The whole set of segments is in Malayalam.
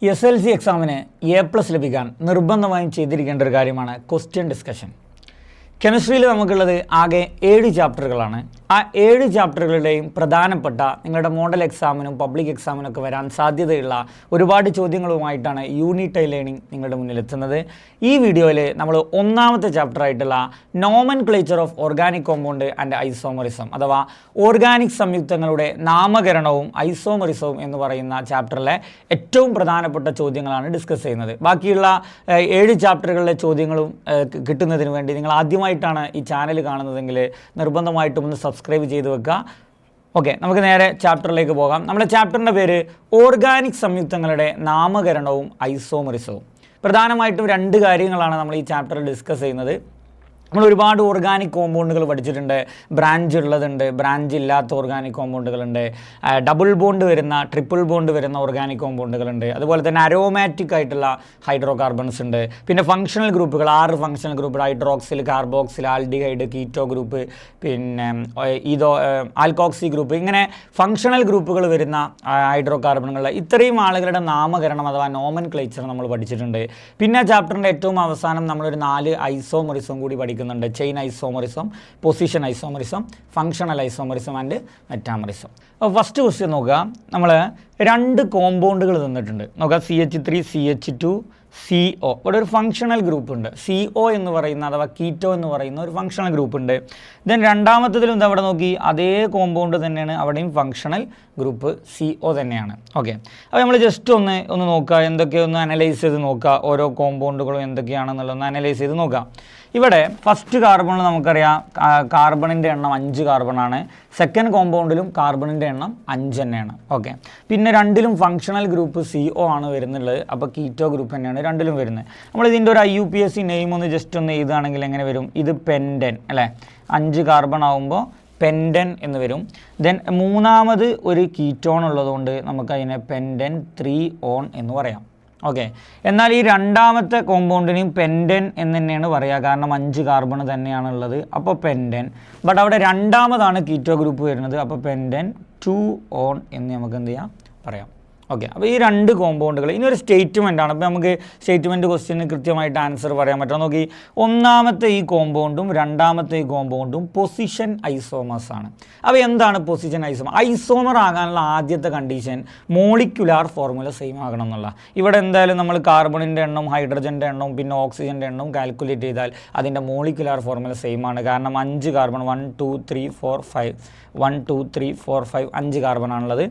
SLC എക്സാമിന് A+ ലഭിക്കാൻ നിർബന്ധമായും ചെയ്തിരിക്കേണ്ട ഒരു കാര്യമാണ് ക്വസ്റ്റ്യൻ ഡിസ്കഷൻ. കെമിസ്ട്രിയിൽ നമുക്കുള്ളത് ആകെ 7 ചാപ്റ്ററുകളാണ്. ആ 7 ചാപ്റ്ററുകളുടെയും പ്രധാനപ്പെട്ട നിങ്ങളുടെ മോഡൽ എക്സാമിനും പബ്ലിക് എക്സാമിനൊക്കെ വരാൻ സാധ്യതയുള്ള ഒരുപാട് ചോദ്യങ്ങളുമായിട്ടാണ് യൂണിറ്റ് ലേണിംഗ് നിങ്ങളുടെ മുന്നിലെത്തുന്നത്. ഈ വീഡിയോയിൽ നമ്മൾ ഒന്നാമത്തെ ചാപ്റ്ററായിട്ടുള്ള nomenclature of organic compound and isomerism അഥവാ ഓർഗാനിക് സംയുക്തങ്ങളുടെ നാമകരണവും ഐസോമറിസവും എന്ന് പറയുന്ന ചാപ്റ്ററിലെ ഏറ്റവും പ്രധാനപ്പെട്ട ചോദ്യങ്ങളാണ് ഡിസ്കസ് ചെയ്യുന്നത്. ബാക്കിയുള്ള 7 ചാപ്റ്ററുകളിലെ ചോദ്യങ്ങളും കിട്ടുന്നതിന് വേണ്ടി നിങ്ങൾ ആദ്യമായിട്ടാണ് ഈ ചാനൽ കാണുന്നതെങ്കിൽ നിർബന്ധമായിട്ടും ഒന്ന് സബ്സ്ക്രൈബ് ചെയ്ത് വെക്കുക. ഓക്കെ, നമുക്ക് നേരെ ചാപ്റ്ററിലേക്ക് പോകാം. നമ്മുടെ ചാപ്റ്ററിൻ്റെ പേര് ഓർഗാനിക് സംയുക്തങ്ങളുടെ നാമകരണവും ഐസോമറിസവും. പ്രധാനമായിട്ടും 2 കാര്യങ്ങളാണ് നമ്മൾ ഈ ചാപ്റ്ററിൽ ഡിസ്കസ് ചെയ്യുന്നത്. നമ്മൾ ഒരുപാട് ഓർഗാനിക് കോമ്പൗണ്ടുകൾ പഠിച്ചിട്ടുണ്ട്. ബ്രാഞ്ച് ഉള്ളതുണ്ട്, ബ്രാഞ്ച് ഇല്ലാത്ത ഓർഗാനിക് കോമ്പൗണ്ടുകളുണ്ട്, ഡബിൾ ബോണ്ട് വരുന്ന, ട്രിപ്പിൾ ബോണ്ട് വരുന്ന ഓർഗാനിക് കോമ്പൗണ്ടുകളുണ്ട്, അതുപോലെ തന്നെ അരോമാറ്റിക് ആയിട്ടുള്ള ഹൈഡ്രോ കാർബൺസ് ഉണ്ട്. പിന്നെ ഫങ്ഷണൽ ഗ്രൂപ്പുകൾ 6 ഫങ്ഷണൽ ഗ്രൂപ്പുകൾ hydroxyl, carboxyl, aldehyde, keto group, പിന്നെ ആൽക്കോക്സി ഗ്രൂപ്പ്, ഇങ്ങനെ ഫങ്ഷണൽ ഗ്രൂപ്പുകൾ വരുന്ന ഹൈഡ്രോ കാർബണുകൾ. ഇത്രയും ആളുകളുടെ നാമകരണം അഥവാ നോമൻക്ലേച്ചർ നമ്മൾ പഠിച്ചിട്ടുണ്ട്. പിന്നെ ചാപ്റ്ററിൻ്റെ ഏറ്റവും അവസാനം നമ്മളൊരു 4 ഐസോമറിസം കൂടി പഠിക്കുന്നുണ്ട്. Chain isomerism, position isomerism, functional isomerism and metamerism. അപ്പോൾ ഫസ്റ്റ് ക്വസ്റ്റ്യൻ നോക്കുക. നമ്മൾ 2 കോമ്പൗണ്ടുകൾ തന്നിട്ടുണ്ട്. നോക്കുക, CH3 CH2 CO. ഇവിടെ ഒരു ഫങ്ഷണൽ ഗ്രൂപ്പ് ഉണ്ട്. CO എന്ന് പറയുന്ന അഥവാ കീറ്റോ എന്ന് പറയുന്ന ഒരു ഫങ്ഷണൽ ഗ്രൂപ്പ് ഉണ്ട്. ദെൻ രണ്ടാമത്തതിലും എന്താ അവിടെ നോക്കി, അതേ കോമ്പൗണ്ട് തന്നെയാണ്, അവിടെയും ഫങ്ഷണൽ ഗ്രൂപ്പ് CO തന്നെയാണ്. ഓക്കെ, അപ്പോൾ നമ്മൾ ജസ്റ്റ് ഒന്ന് നോക്കുക, എന്തൊക്കെയൊന്ന് അനലൈസ് ചെയ്ത് നോക്കുക, ഓരോ കോമ്പൗണ്ടുകളും എന്തൊക്കെയാണെന്നുള്ളതൊന്ന് അനലൈസ് ചെയ്ത് നോക്കാം. ഇവിടെ ഫസ്റ്റ് കാർബണിൽ നമുക്കറിയാം കാർബണിൻ്റെ എണ്ണം 5 കാർബണാണ്. സെക്കൻഡ് കോമ്പൗണ്ടിലും കാർബണിൻ്റെ എണ്ണം 5 തന്നെയാണ്. ഓക്കെ, പിന്നെ 2ലും ഫങ്ഷണൽ ഗ്രൂപ്പ് CO ആണ് വരുന്നുള്ളത്. അപ്പോൾ കീറ്റോ ഗ്രൂപ്പ് തന്നെയാണ് 2ലും വരുന്നത്. നമ്മൾ ഇതിൻ്റെ ഒരു IUPAC നെയിം ഒന്ന് ജസ്റ്റ് ഒന്ന് എഴുതുകയാണെങ്കിൽ എങ്ങനെ വരും? ഇത് പെൻഡൻ അല്ലേ, 5 കാർബൺ ആകുമ്പോൾ പെൻഡൻ എന്ന് വരും. ദെൻ മൂന്നാമത് ഒരു കീറ്റോൺ ഉള്ളതുകൊണ്ട് നമുക്കതിനെ പെൻഡൻ 3 ഓൺ എന്ന് പറയാം. ഓക്കെ, എന്നാൽ ഈ രണ്ടാമത്തെ കോമ്പൗണ്ടിനെയും പെൻഡൻ എന്ന് തന്നെയാണ് പറയുക, കാരണം 5 കാർബൺ തന്നെയാണുള്ളത്. അപ്പോൾ പെൻഡൻ, ബട്ട് അവിടെ രണ്ടാമതാണ് കീറ്റോ ഗ്രൂപ്പ് വരുന്നത്. അപ്പോൾ പെൻഡൻ 2 ഓൺ എന്ന് നമുക്ക് എന്ത് ചെയ്യാം, പറയാം. ഓക്കെ, അപ്പോൾ ഈ 2 കോമ്പൗണ്ടുകൾ. ഇനി ഒരു സ്റ്റേറ്റ്മെൻ്റ് ആണ്. അപ്പോൾ നമുക്ക് സ്റ്റേറ്റ്മെൻറ്റ് ക്വസ്റ്റ്യന് കൃത്യമായിട്ട് ആൻസർ പറയാൻ പറ്റും. നോക്കി, ഒന്നാമത്തെ ഈ കോമ്പൗണ്ടും രണ്ടാമത്തെ ഈ കോമ്പൗണ്ടും പൊസിഷൻ ഐസോമേഴ്സ് ആണ്. അപ്പോൾ എന്താണ് പൊസിഷൻ ഐസോമർ? ഐസോമർ ആകാനുള്ള ആദ്യത്തെ കണ്ടീഷൻ മോളിക്യുലാർ ഫോർമുല സെയിം ആകണം എന്നുള്ള. ഇവിടെ എന്തായാലും നമ്മൾ കാർബണിൻ്റെ എണ്ണവും ഹൈഡ്രജൻ്റെ എണ്ണവും പിന്നെ ഓക്സിജൻ്റെ എണ്ണവും കാൽക്കുലേറ്റ് ചെയ്താൽ അതിൻ്റെ മോളിക്യുലാർ ഫോർമുല സെയിം ആണ്. കാരണം 5 കാർബൺ 1 2 3 4 5 1 2 3 4 5 5 കാർബൺ ആണുള്ളത്.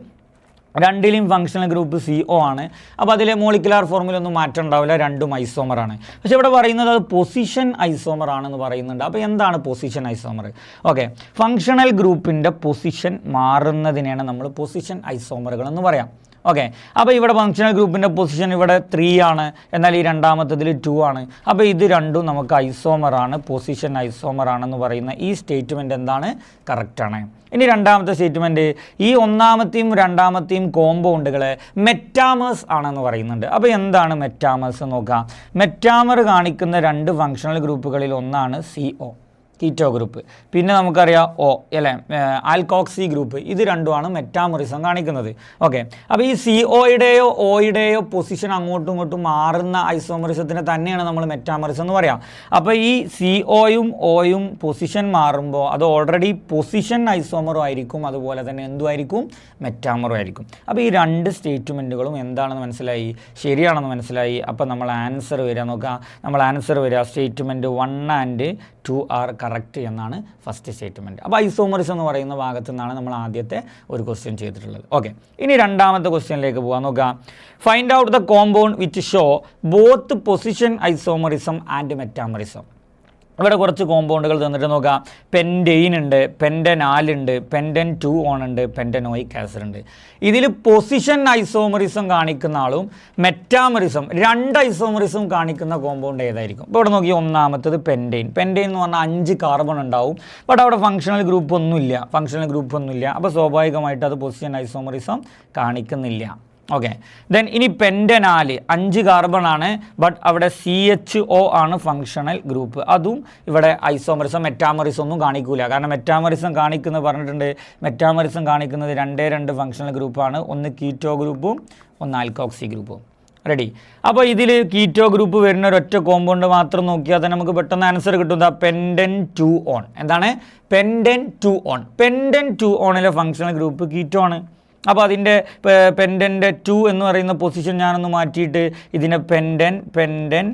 2ലും ഫങ്ഷണൽ ഗ്രൂപ്പ് CO ആണ്. അപ്പോൾ അതിലെ മോളിക്കുലാർ ഫോർമുല ഒന്നും മാറ്റം ഉണ്ടാവില്ല, 2ഉം ഐസോമറാണ്. പക്ഷേ ഇവിടെ പറയുന്നത് അത് പൊസിഷൻ ഐസോമർ ആണെന്ന് പറയുന്നുണ്ട്. അപ്പോൾ എന്താണ് പൊസിഷൻ ഐസോമർ? ഓക്കെ, ഫങ്ഷണൽ ഗ്രൂപ്പിൻ്റെ പൊസിഷൻ മാറുന്നതിനെയാണ് നമ്മൾ പൊസിഷൻ ഐസോമറുകൾ എന്ന് പറയാം. ഓക്കെ, അപ്പോൾ ഇവിടെ ഫങ്ഷണൽ ഗ്രൂപ്പിൻ്റെ പൊസിഷൻ ഇവിടെ 3 ആണ്, എന്നാൽ ഈ രണ്ടാമത്തതിൽ 2 ആണ്. അപ്പോൾ ഇത് രണ്ടും നമുക്ക് ഐസോമറാണ്, പൊസിഷൻ ഐസോമർ ആണെന്ന് പറയുന്ന ഈ സ്റ്റേറ്റ്മെൻറ്റ് എന്താണ്? കറക്റ്റാണ്. ഇനി രണ്ടാമത്തെ സ്റ്റേറ്റ്മെൻറ്റ്, ഈ ഒന്നാമത്തെയും രണ്ടാമത്തെയും കോമ്പൗണ്ടുകൾ മെറ്റാമേഴ്സ് ആണെന്ന് പറയുന്നുണ്ട്. അപ്പോൾ എന്താണ് മെറ്റാമേഴ്സ് നോക്കാം. മെറ്റാമർ കാണിക്കുന്ന 2 ഫങ്ഷണൽ ഗ്രൂപ്പുകളിൽ ഒന്നാണ് CO കീറ്റോ ഗ്രൂപ്പ്, പിന്നെ നമുക്കറിയാം O അല്ലേ, ആൽക്കോക്സി ഗ്രൂപ്പ്. ഇത് രണ്ടുമാണ് മെറ്റാമറിസം കാണിക്കുന്നത്. ഓക്കെ, അപ്പോൾ ഈ COയുടെയോ Oയുടെയോ പൊസിഷൻ അങ്ങോട്ടും ഇങ്ങോട്ടും മാറുന്ന ഐസോമറിസത്തിന് തന്നെയാണ് നമ്മൾ മെറ്റാമറിസം എന്ന് പറയാം. അപ്പോൾ ഈ COയും Oയും പൊസിഷൻ മാറുമ്പോൾ അത് ഓൾറെഡി പൊസിഷൻ ഐസോമറും ആയിരിക്കും, അതുപോലെ തന്നെ എന്തുമായിരിക്കും, മെറ്റാമറും ആയിരിക്കും. അപ്പോൾ ഈ 2 സ്റ്റേറ്റ്മെൻറ്റുകളും എന്താണെന്ന് മനസ്സിലായി, ശരിയാണെന്ന് മനസ്സിലായി. അപ്പോൾ നമ്മൾ ആൻസർ വരിക നോക്കാം. നമ്മൾ ആൻസർ വരിക സ്റ്റേറ്റ്മെൻറ്റ് 1 ആൻഡ് 2 ആർ കറക്റ്റ് എന്നാണ് ഫസ്റ്റ് സ്റ്റേറ്റ്മെൻറ്റ്. അപ്പോൾ ഐസോമറിസം എന്ന് പറയുന്ന ഭാഗത്തു നിന്നാണ് നമ്മൾ ആദ്യത്തെ ഒരു ക്വസ്റ്റ്യൻ ചെയ്തിട്ടുള്ളത്. ഓക്കെ, ഇനി രണ്ടാമത്തെ ക്വസ്റ്റ്യനിലേക്ക് പോകാൻ നോക്കാം. Find out the compound which show both position isomerism and metamerism. ഇവിടെ കുറച്ച് കോമ്പൗണ്ടുകൾ തന്നിട്ട് നോക്കാം. പെൻഡെയിൻ ഉണ്ട്, പെൻഡനാൽ ഉണ്ട്, പെൻഡൻ 2 ഓൺ ഉണ്ട്, പെൻഡനോയിക് ആസിഡ് ഉണ്ട്. ഇതിൽ പൊസിഷൻ ഐസോമറിസം കാണിക്കുന്ന ആളും മെറ്റാമറിസം 2 ഐസോമറിസം കാണിക്കുന്ന കോമ്പൗണ്ട് ഏതായിരിക്കും? ഇപ്പോൾ ഇവിടെ നോക്കി, ഒന്നാമത്തത് പെൻഡെയിൻ. പെൻഡെയിൻ എന്ന് പറഞ്ഞാൽ 5 കാർബൺ ഉണ്ടാവും, ബട്ട് അവിടെ ഫങ്ഷണൽ ഗ്രൂപ്പ് ഒന്നുമില്ല. അപ്പോൾ സ്വാഭാവികമായിട്ട് അത് പൊസിഷൻ ഐസോമറിസം കാണിക്കുന്നില്ല. ഓക്കെ, ദെൻ ഇനി പെൻഡനാൽ 5 കാർബൺ ആണ്, ബട്ട് അവിടെ CHO ആണ് ഫങ്ഷണൽ ഗ്രൂപ്പ്. അതും ഇവിടെ ഐസോമറിസം മെറ്റാമറിസം ഒന്നും കാണിക്കൂല. കാരണം മെറ്റാമറിസം കാണിക്കുന്നത് പറഞ്ഞിട്ടുണ്ട്, മെറ്റാമറിസം കാണിക്കുന്നത് 2 ഫങ്ഷണൽ ഗ്രൂപ്പാണ്, ഒന്ന് കീറ്റോ ഗ്രൂപ്പും ഒന്ന് ആൽക്കോക്സി ഗ്രൂപ്പും. റെഡി. അപ്പോൾ ഇതിൽ കീറ്റോ ഗ്രൂപ്പ് വരുന്ന ഒരൊറ്റ കോമ്പൗണ്ട് മാത്രം നോക്കിയാൽ തന്നെ നമുക്ക് പെട്ടെന്ന് ആൻസർ കിട്ടും. Pentan 2 one. എന്താണ്? Pentan 2 one. പെൻഡന്റ് 2 ഓണിലെ ഫങ്ഷണൽ ഗ്രൂപ്പ് കീറ്റോ ആണ്. അപ്പോൾ അതിൻ്റെ പെൻഡന്റ് 2 എന്ന് പറയുന്ന പൊസിഷൻ ഞാനൊന്ന് മാറ്റിയിട്ട് ഇതിനെ പെൻഡന്റ്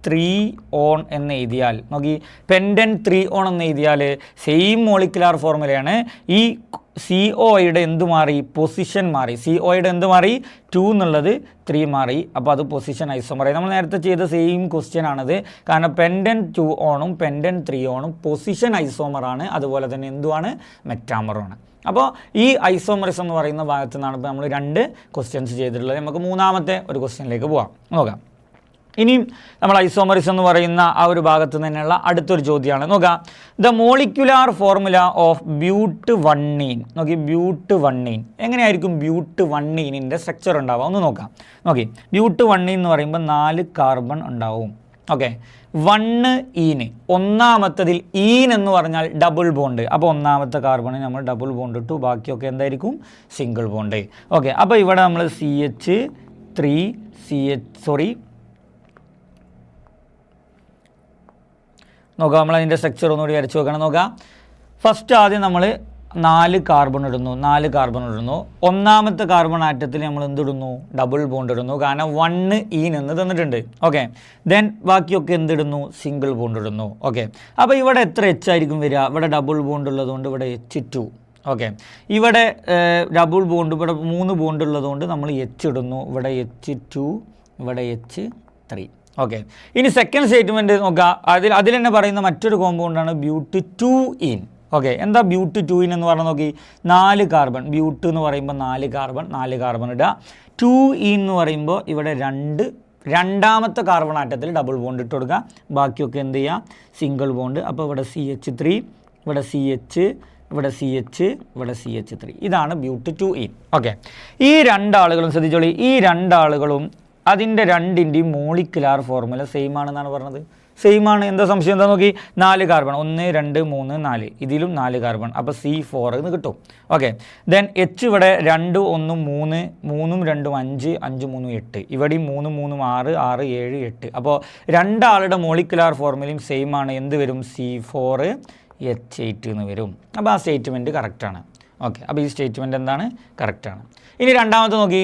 3 ഓൺ എന്ന് എഴുതിയാൽ, നോക്കി, പെൻഡന്റ് 3 ഓൺ എന്ന് എഴുതിയാൽ സെയിം മോളിക്കുലാർ ഫോർമുലയാണ്. ഈ CO-യുടെ എന്ത് മാറി? പൊസിഷൻ മാറി. CO-യുടെ എന്ത് മാറി? 2 എന്നുള്ളത് 3 മാറി. അപ്പോൾ അത് പൊസിഷൻ ഐസോമർ ആയി. നമ്മൾ നേരത്തെ ചെയ്ത സെയിം ക്വസ്റ്റ്യൻ ആണത്. കാരണം പെൻഡന്റ് 2 ഓണും പെൻഡന്റ് 3 ഓണും പൊസിഷൻ ഐസോമറാണ്. അതുപോലെ തന്നെ എന്തുമാണ്? മെറ്റാമറുമാണ്. അപ്പോൾ ഈ ഐസോമറിസം എന്ന് പറയുന്ന ഭാഗത്തു നിന്നാണ് ഇപ്പോൾ നമ്മൾ 2 ക്വസ്റ്റ്യൻസ് ചെയ്തിട്ടുള്ളത്. നമുക്ക് മൂന്നാമത്തെ ഒരു ക്വസ്റ്റ്യനിലേക്ക് നോക്കാം. ഇനിയും നമ്മൾ ഐസോമറിസം എന്ന് പറയുന്ന ആ ഒരു ഭാഗത്ത് തന്നെയുള്ള അടുത്തൊരു ചോദ്യമാണ്. നോക്കാം, ദ മോളിക്യുലാർ ഫോർമുല ഓഫ് ബ്യൂട്ട്-1-ene. നോക്കി, ബ്യൂട്ട്-1-ene എങ്ങനെയായിരിക്കും ബ്യൂട്ട്-1-ene സ്ട്രക്ചർ ഉണ്ടാവുക ഒന്ന് നോക്കാം. നോക്കി, ബ്യൂട്ട്-1-ene എന്ന് പറയുമ്പോൾ 4 കാർബൺ ഉണ്ടാവും. ഓക്കെ, 1-ene ഒന്നാമത്തതിൽ ഈൻ എന്ന് പറഞ്ഞാൽ ഡബിൾ ബോണ്ട്. അപ്പോൾ ഒന്നാമത്തെ കാർബണിന് നമ്മൾ ഡബിൾ ബോണ്ട് ഇട്ടു, ബാക്കിയൊക്കെ എന്തായിരിക്കും? Single bond. ഓക്കെ, അപ്പോൾ ഇവിടെ നമ്മൾ നോക്കാം. നമ്മളതിൻ്റെ സ്ട്രക്ചർ ഒന്നുകൂടി വരച്ച് നോക്കണം. നോക്കാം, ഫസ്റ്റ് ആദ്യം നമ്മൾ 4 കാർബൺ ഇടുന്നു. ഒന്നാമത്തെ കാർബൺ ആറ്റത്തിൽ നമ്മൾ എന്തിടുന്നു? ഡബിൾ ബോണ്ട് ഇടുന്നു. കാരണം 1-ene എന്ന് തന്നിട്ടുണ്ട്. ഓക്കെ, ദെൻ ബാക്കിയൊക്കെ എന്തിടുന്നു? സിംഗിൾ ബോണ്ട് ഇടുന്നു. ഓക്കെ, അപ്പോൾ ഇവിടെ എത്ര H ആയിരിക്കും വരിക? ഇവിടെ ഡബിൾ ബോണ്ട് ഉള്ളതുകൊണ്ട് ഇവിടെ H2. ഓക്കെ, ഇവിടെ ഡബിൾ ബോണ്ട്, ഇവിടെ 3 ബോണ്ട് ഉള്ളതുകൊണ്ട് നമ്മൾ H ഇടുന്നു. ഇവിടെ H2, ഇവിടെ H3. ഓക്കെ, ഇനി സെക്കൻഡ് സ്റ്റേറ്റ്മെൻറ്റ് നോക്കുക. അതിൽ തന്നെ പറയുന്ന മറ്റൊരു കോമ്പൗണ്ടാണ് ബ്യൂട്ട്-2-ene. ഓക്കെ, എന്താ ബ്യൂട്ട്-2-ene എന്ന് പറഞ്ഞാൽ നോക്കി, 4 കാർബൺ. ബ്യൂട്ട് എന്ന് പറയുമ്പോൾ 4 കാർബൺ ഇടുക. 2-ene എന്ന് പറയുമ്പോൾ ഇവിടെ രണ്ടാമത്തെ കാർബൺ ആറ്റത്തിൽ ഡബിൾ ബോണ്ട് ഇട്ട് കൊടുക്കുക. ബാക്കിയൊക്കെ എന്ത് ചെയ്യുക? Single bond. അപ്പോൾ ഇവിടെ CH3, ഇവിടെ CH, ഇവിടെ CH, ഇവിടെ CH3. ഇതാണ് ബ്യൂട്ട്-2-ene. ഓക്കെ, ഈ 2 ആളുകളും ശ്രദ്ധിച്ചോളി, ഈ 2 ആളുകളും അതിൻ്റെ രണ്ടിൻ്റെയും മോളിക്കുലാർ ഫോർമുല സെയിം ആണെന്നാണ് പറഞ്ഞത്. സെയിം ആണ്. എന്താ സംശയം? എന്താ നോക്കി, 4 കാർബൺ, 1 2 3 4, ഇതിലും 4 കാർബൺ. അപ്പോൾ C4 എന്ന് കിട്ടും. ഓക്കെ, ദെൻ H ഇവിടെ 2 1 3, 3 2 5, 5 3 8, ഇവിടെയും 3 3 6, 6 7 8. അപ്പോൾ 2 ആളുടെ മോളിക്കുലാർ ഫോർമുലയും സെയിം ആണ്. എന്ത് വരും? C4 H8 എന്ന് വരും. അപ്പോൾ ആ സ്റ്റേറ്റ്മെൻറ്റ് കറക്റ്റാണ്. ഓക്കെ, അപ്പോൾ ഈ സ്റ്റേറ്റ്മെൻറ്റ് എന്താണ്? കറക്റ്റാണ്. ഇനി രണ്ടാമത്തെ നോക്കി,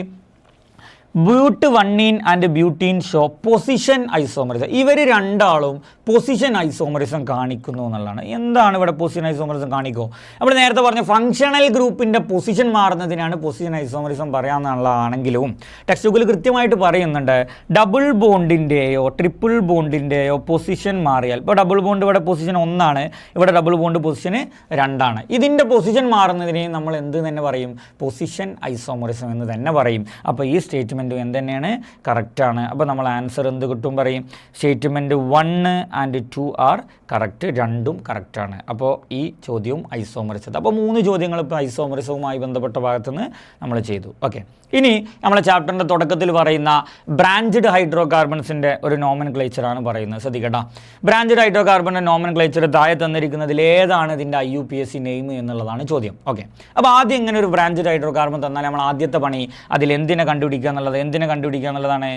ബ്യൂട്ട്-1-ene and butene show position isomerism. ഇവർ 2 ആളും പൊസിഷൻ ഐസോമറിസം കാണിക്കുന്നു എന്നുള്ളതാണ്. എന്താണ് ഇവിടെ പൊസിഷൻ ഐസോമറിസം കാണിക്കുമോ? നമ്മൾ നേരത്തെ പറഞ്ഞ ഫങ്ഷണൽ ഗ്രൂപ്പിൻ്റെ പൊസിഷൻ മാറുന്നതിനാണ് പൊസിഷൻ ഐസോമറിസം പറയാമെന്നുള്ളതാണെങ്കിലും ടെക്സ്റ്റ് ബുക്കിൽ കൃത്യമായിട്ട് പറയുന്നുണ്ട്, ഡബിൾ ബോണ്ടിൻ്റെയോ ട്രിപ്പിൾ ബോണ്ടിൻ്റെയോ പൊസിഷൻ മാറിയാൽ, ഇപ്പോൾ ഡബിൾ ബോണ്ട് ഇവിടെ പൊസിഷൻ 1 ഇവിടെ ഡബിൾ ബോണ്ട് പൊസിഷന് 2. ഇതിൻ്റെ പൊസിഷൻ മാറുന്നതിനെ നമ്മൾ എന്ത് തന്നെ പറയും? പൊസിഷൻ ഐസോമറിസം എന്ന് തന്നെ പറയും. അപ്പോൾ ഈ സ്റ്റേറ്റ്മെൻറ്റ് എന്ത് തന്നെയാണ്? കറക്റ്റാണ്. അപ്പോൾ നമ്മൾ ആൻസർ എന്ത് കിട്ടും പറയും? സ്റ്റേറ്റ്മെൻറ്റ് 1 and 2 ആർ കറക്റ്റ്, 2ഉം കറക്റ്റാണ്. അപ്പോൾ ഈ ചോദ്യവും ഐസോമറിസം. അപ്പോൾ 3 ചോദ്യങ്ങൾ ഇപ്പോൾ ഐസോമറിസവുമായി ബന്ധപ്പെട്ട ഭാഗത്തുനിന്ന് നമ്മൾ ചെയ്തു. ഓക്കെ, ഇനി നമ്മളെ ചാപ്റ്ററിൻ്റെ തുടക്കത്തിൽ പറയുന്ന ബ്രാഞ്ചഡ് ഹൈഡ്രോ കാർബൺസിൻ്റെ ഒരു നോമൻക്ലേച്ചറാണ് പറയുന്നത്. ശ്രദ്ധിക്കട്ടോ, ബ്രാഞ്ചഡ് ഹൈഡ്രോ കാർബണിൻ്റെ നോമൻക്ലേച്ചർ താഴെ തന്നിരിക്കുന്നതിൽ ഏതാണ് ഇതിൻ്റെ IUPAC നെയിം എന്നുള്ളതാണ് ചോദ്യം. ഓക്കെ, അപ്പോൾ ആദ്യം ഇങ്ങനെ ഒരു ബ്രാഞ്ചഡ് ഹൈഡ്രോ കാർബൺ തന്നാൽ നമ്മൾ ആദ്യത്തെ പണി അതിൽ എന്തിനെ കണ്ടുപിടിക്കുക എന്നുള്ളതാണ്?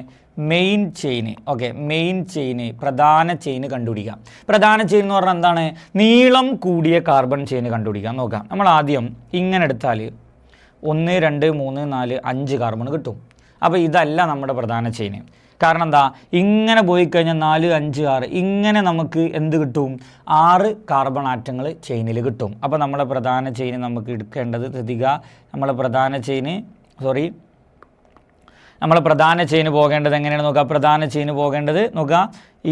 മെയിൻ ചെയിന്. ഓക്കെ, മെയിൻ ചെയിന്, പ്രധാന ചെയിന് കണ്ടുപിടിക്കാം. പ്രധാന ചെയിൻ എന്ന് പറഞ്ഞാൽ എന്താണ്? നീളം കൂടിയ കാർബൺ ചെയിന് കണ്ടുപിടിക്കാം. നോക്കാം, നമ്മൾ ആദ്യം ഇങ്ങനെ എടുത്താൽ 1 2 3 4 5 കാർബൺ കിട്ടും. അപ്പോൾ ഇതല്ല നമ്മുടെ പ്രധാന ചെയിന്. കാരണം എന്താ? ഇങ്ങനെ പോയി കഴിഞ്ഞാൽ 4 5 6, ഇങ്ങനെ നമുക്ക് എന്ത് കിട്ടും? 6 കാർബൺ ആറ്റങ്ങൾ ചെയിനിൽ കിട്ടും. അപ്പോൾ നമ്മളെ പ്രധാന ചെയിന് നമുക്ക് എടുക്കേണ്ടത്, ശ്രദ്ധിക്കുക, നമ്മളെ പ്രധാന ചെയിന് പോകേണ്ടത് എങ്ങനെയാണ് നോക്കുക? പ്രധാന ചെയിന് പോകേണ്ടത് നോക്കുക,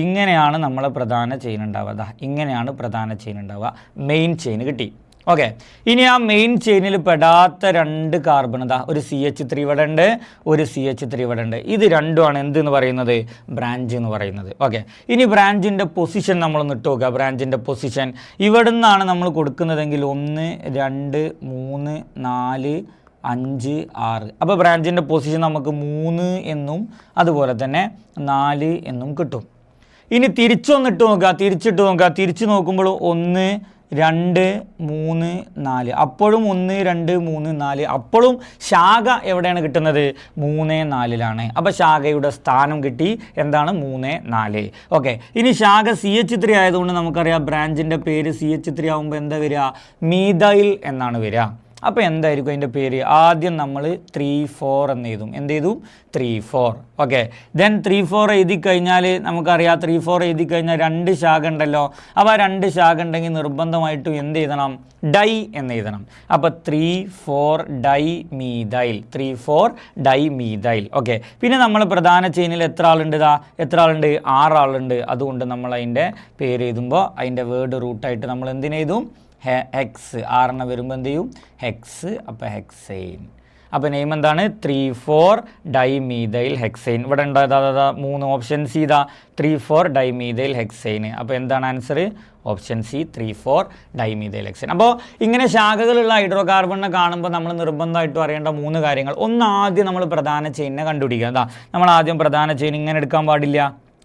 ഇങ്ങനെയാണ് നമ്മളെ പ്രധാന ചെയിൻ ഉണ്ടാവുക. ഇങ്ങനെയാണ് പ്രധാന ചെയിൻ ഉണ്ടാവുക. മെയിൻ ചെയിന് കിട്ടി. ഓക്കെ, ഇനി ആ മെയിൻ ചെയിനിൽ പെടാത്ത 2 കാർബൺ ഒരു CH3 ഇവിടെ ഉണ്ട്, ഒരു CH3 ഇവിടെ ഉണ്ട്. ഇത് രണ്ടുമാണ് എന്തെന്ന് പറയുന്നത്? ബ്രാഞ്ച് എന്ന് പറയുന്നത്. ഓക്കെ, ഇനി ബ്രാഞ്ചിൻ്റെ പൊസിഷൻ നമ്മളൊന്ന് ഇട്ട് നോക്കുക. ബ്രാഞ്ചിൻ്റെ പൊസിഷൻ ഇവിടെ നിന്നാണ് നമ്മൾ കൊടുക്കുന്നതെങ്കിൽ 1 2 3 4 5 6. അപ്പോൾ ബ്രാഞ്ചിൻ്റെ പൊസിഷൻ നമുക്ക് 3 എന്നും അതുപോലെ തന്നെ 4 എന്നും കിട്ടും. ഇനി തിരിച്ചിട്ട് നോക്കുക. തിരിച്ച് നോക്കുമ്പോൾ 1 2 3 4 അപ്പോഴും 1 2 3 4 അപ്പോഴും ശാഖ എവിടെയാണ് കിട്ടുന്നത് 3 4ലാണ്. അപ്പോൾ ശാഖയുടെ സ്ഥാനം കിട്ടി എന്താണ് 3 4. ഓക്കെ, ഇനി ശാഖ CH3 ആയതുകൊണ്ട് നമുക്കറിയാം ബ്രാഞ്ചിൻ്റെ പേര് CH3 ആകുമ്പോൾ എന്താ വരിക മീഥൈൽ എന്നാണ് വരിക. അപ്പോൾ എന്തായിരിക്കും അതിൻ്റെ പേര്? ആദ്യം നമ്മൾ 3 4 എന്ന് എഴുതും. എന്ത് ചെയ്തു? 3 4. ഓക്കെ, ദെൻ 3 4 എഴുതി കഴിഞ്ഞാൽ നമുക്കറിയാം 3 4 എഴുതി കഴിഞ്ഞാൽ 2 ശാഖ ഉണ്ടല്ലോ. അപ്പോൾ ആ 2 ശാഖ ഉണ്ടെങ്കിൽ നിർബന്ധമായിട്ടും എന്ത് എഴുതണം? ഡൈ എന്ന് എഴുതണം. അപ്പോൾ 3 4 dye methyl, 3 4 dye methyl. Okay, പിന്നെ നമ്മൾ പ്രധാന ചെയിനിൽ എത്ര ആളുണ്ട്? എത്ര ആളുണ്ട്? 6 ആളുണ്ട്. അതുകൊണ്ട് നമ്മൾ അതിൻ്റെ പേര് എഴുതുമ്പോൾ അതിൻ്റെ വേർഡ് റൂട്ടായിട്ട് നമ്മൾ എന്തിനെഴുതും? ഹെക്സ്. 6 വരുമ്പോൾ എന്ത് ചെയ്യും? ഹെക്സ്. അപ്പോൾ ഹെക്സൈൻ. അപ്പോൾ നെയിം എന്താണ്? 3 4 ഡൈ മീഥൈൽ ഹെക്സൈൻ. ഇവിടെ ഉണ്ടായതാ 3 option C. 3 4 dye methyl hexyne. അപ്പോൾ എന്താണ് answer? Option C 3 4 dye methyl hexyne. അപ്പോൾ ഇങ്ങനെ ശാഖകളുള്ള ഹൈഡ്രോ കാർബണിനെ കാണുമ്പോൾ നമ്മൾ നിർബന്ധമായിട്ടും അറിയേണ്ട 3 കാര്യങ്ങൾ. ഒന്ന്, ആദ്യം നമ്മൾ പ്രധാന ചെയിനിനെ കണ്ടുപിടിക്കുക. നമ്മൾ ആദ്യം പ്രധാന ചെയിൻ ഇങ്ങനെ എടുക്കാൻ പാടില്ല.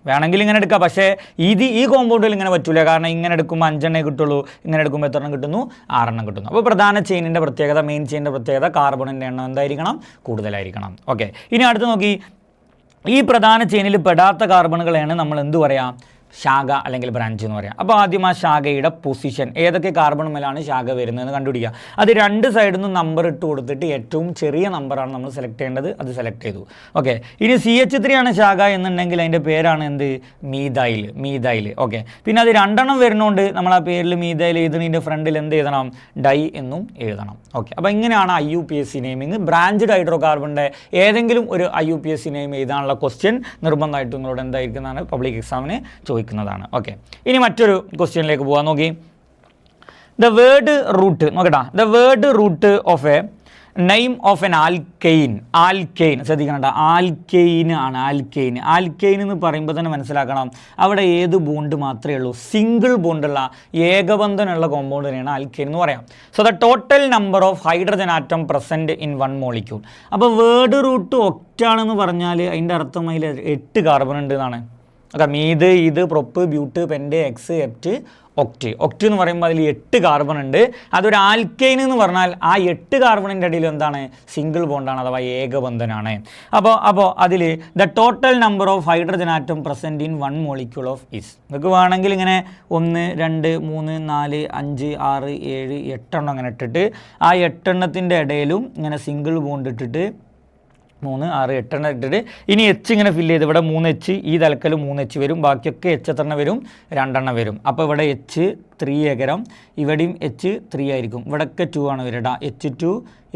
വേണമെങ്കിൽ ഇങ്ങനെ എടുക്കാം, പക്ഷേ ഈ കോമ്പൗണ്ടിൽ ഇങ്ങനെ പറ്റില്ല. കാരണം ഇങ്ങനെ എടുക്കുമ്പോൾ 5 എണ്ണേ കിട്ടുള്ളൂ, ഇങ്ങനെ എടുക്കുമ്പോൾ എത്ര എണ്ണം കിട്ടുന്നു? 6 എണ്ണം കിട്ടുന്നു. അപ്പോൾ പ്രധാന ചെയിനിൻ്റെ പ്രത്യേകത, മെയിൻ ചെയിനിൻ്റെ പ്രത്യേകത, കാർബണിൻ്റെ എണ്ണം എന്തായിരിക്കണം? കൂടുതലായിരിക്കണം. ഓക്കെ, ഇനി അടുത്ത് നോക്കി, ഈ പ്രധാന ചെയിനിൽ പെടാത്ത കാർബണുകളെയാണ് നമ്മൾ എന്ത് പറയാം? ശാഖ അല്ലെങ്കിൽ ബ്രാഞ്ച് എന്ന് പറയാം. അപ്പോൾ ആദ്യം ആ ശാഖയുടെ പൊസിഷൻ, ഏതൊക്കെ കാർബൺ മേലാണ് ശാഖ വരുന്നതെന്ന് കണ്ടുപിടിക്കുക. അത് 2 സൈഡിൽ നിന്നും നമ്പർ ഇട്ട് കൊടുത്തിട്ട് ഏറ്റവും ചെറിയ നമ്പറാണ് നമ്മൾ സെലക്ട് ചെയ്യേണ്ടത്. അത് സെലക്ട് ചെയ്തു. ഓക്കെ, ഇനി CH3 ആണ് ശാഖ എന്നുണ്ടെങ്കിൽ അതിൻ്റെ പേരാണ് എന്ത്? മീഥൈൽ. ഓക്കെ, പിന്നെ അത് 2 എണ്ണം വരുന്നതുകൊണ്ട് നമ്മൾ ആ പേരിൽ മീഥൈൽ എഴുതുന്നതിൻ്റെ ഫ്രണ്ടിൽ എന്ത് എഴുതണം? ഡൈ എന്നും എഴുതണം. ഓക്കെ, അപ്പോൾ ഇങ്ങനെയാണ് IUPAC നെയിമിങ്. ബ്രാഞ്ചഡ് ഹൈഡ്രോ കാർബണിൻ്റെ ഏതെങ്കിലും ഒരു IUPAC നെയിം എഴുതാനുള്ള ക്വസ്റ്റ്യൻ നിർബന്ധമായിട്ടും നിങ്ങളോട് എന്തായിരിക്കുന്നതാണ്? പബ്ലിക് എക്സാമിന് ചോദിക്കുന്നതാണ്. ഓക്കെ, ഇനി മറ്റൊരു ക്വസ്റ്റ്യനിലേക്ക് പോകാൻ നോക്കി. ദ വേർഡ് റൂട്ട് നോക്കട്ടാ. The word root of a name of an alkane. ശ്രദ്ധിക്കണം, ആൽക്കെയിൻ ആണ്. ആൽക്കെയിൻ എന്ന് പറയുമ്പോൾ തന്നെ മനസ്സിലാക്കണം അവിടെ ഏത് ബോണ്ട് മാത്രമേ ഉള്ളൂ? സിംഗിൾ ബോണ്ടുള്ള ഏകബന്ധനുള്ള കോമ്പൗണ്ടിനെയാണ് ആൽക്കെയിൻ എന്ന് പറയാം. So the total number of hydrogen atom present in 1 molecule. അപ്പോൾ വേർഡ് റൂട്ട് ഒക്റ്റാണെന്ന് പറഞ്ഞാൽ അതിൻ്റെ അർത്ഥം അതിൽ 8 കാർബൺ ഉണ്ട് എന്നാണ്. ഓക്കെ, മീത്, ഇത്, പ്രൊപ്പ്, ബ്യൂട്ട്, പെൻറ്റ്, എക്സ്, എപ്റ്റ്, ഒക്റ്റ് എന്ന് പറയുമ്പോൾ അതിൽ 8 കാർബൺ ഉണ്ട്. അതൊരു ആൽക്കെയിൻ എന്ന് പറഞ്ഞാൽ ആ 8 കാർബണിൻ്റെ ഇടയിൽ എന്താണ്? സിംഗിൾ ബോണ്ടാണ്, അഥവാ ഏകബന്ധനാണ്. അപ്പോൾ അതിൽ the total number of hydrogen atom present in 1 molecule of is. നിങ്ങൾക്ക് വേണമെങ്കിൽ ഇങ്ങനെ 1 2 3 4 5 6 7 8 എണ്ണം അങ്ങനെ ഇട്ടിട്ട് ആ 8 എണ്ണത്തിൻ്റെ ഇടയിലും ഇങ്ങനെ സിംഗിൾ ബോണ്ട് ഇട്ടിട്ട് 3 6 8 എണ്ണം ഇട്ടിട്ട് ഇനി H ഇങ്ങനെ ഫില്ല് ചെയ്ത് ഇവിടെ 3H, ഈ തലക്കൽ 3H വരും, ബാക്കിയൊക്കെ H എത്ര എണ്ണം വരും? 2 എണ്ണം വരും. അപ്പോൾ ഇവിടെ H3 ഏകരം, ഇവിടെയും H3 ആയിരിക്കും. ഇവിടെയൊക്കെ 2 ആണ് വരിക. H2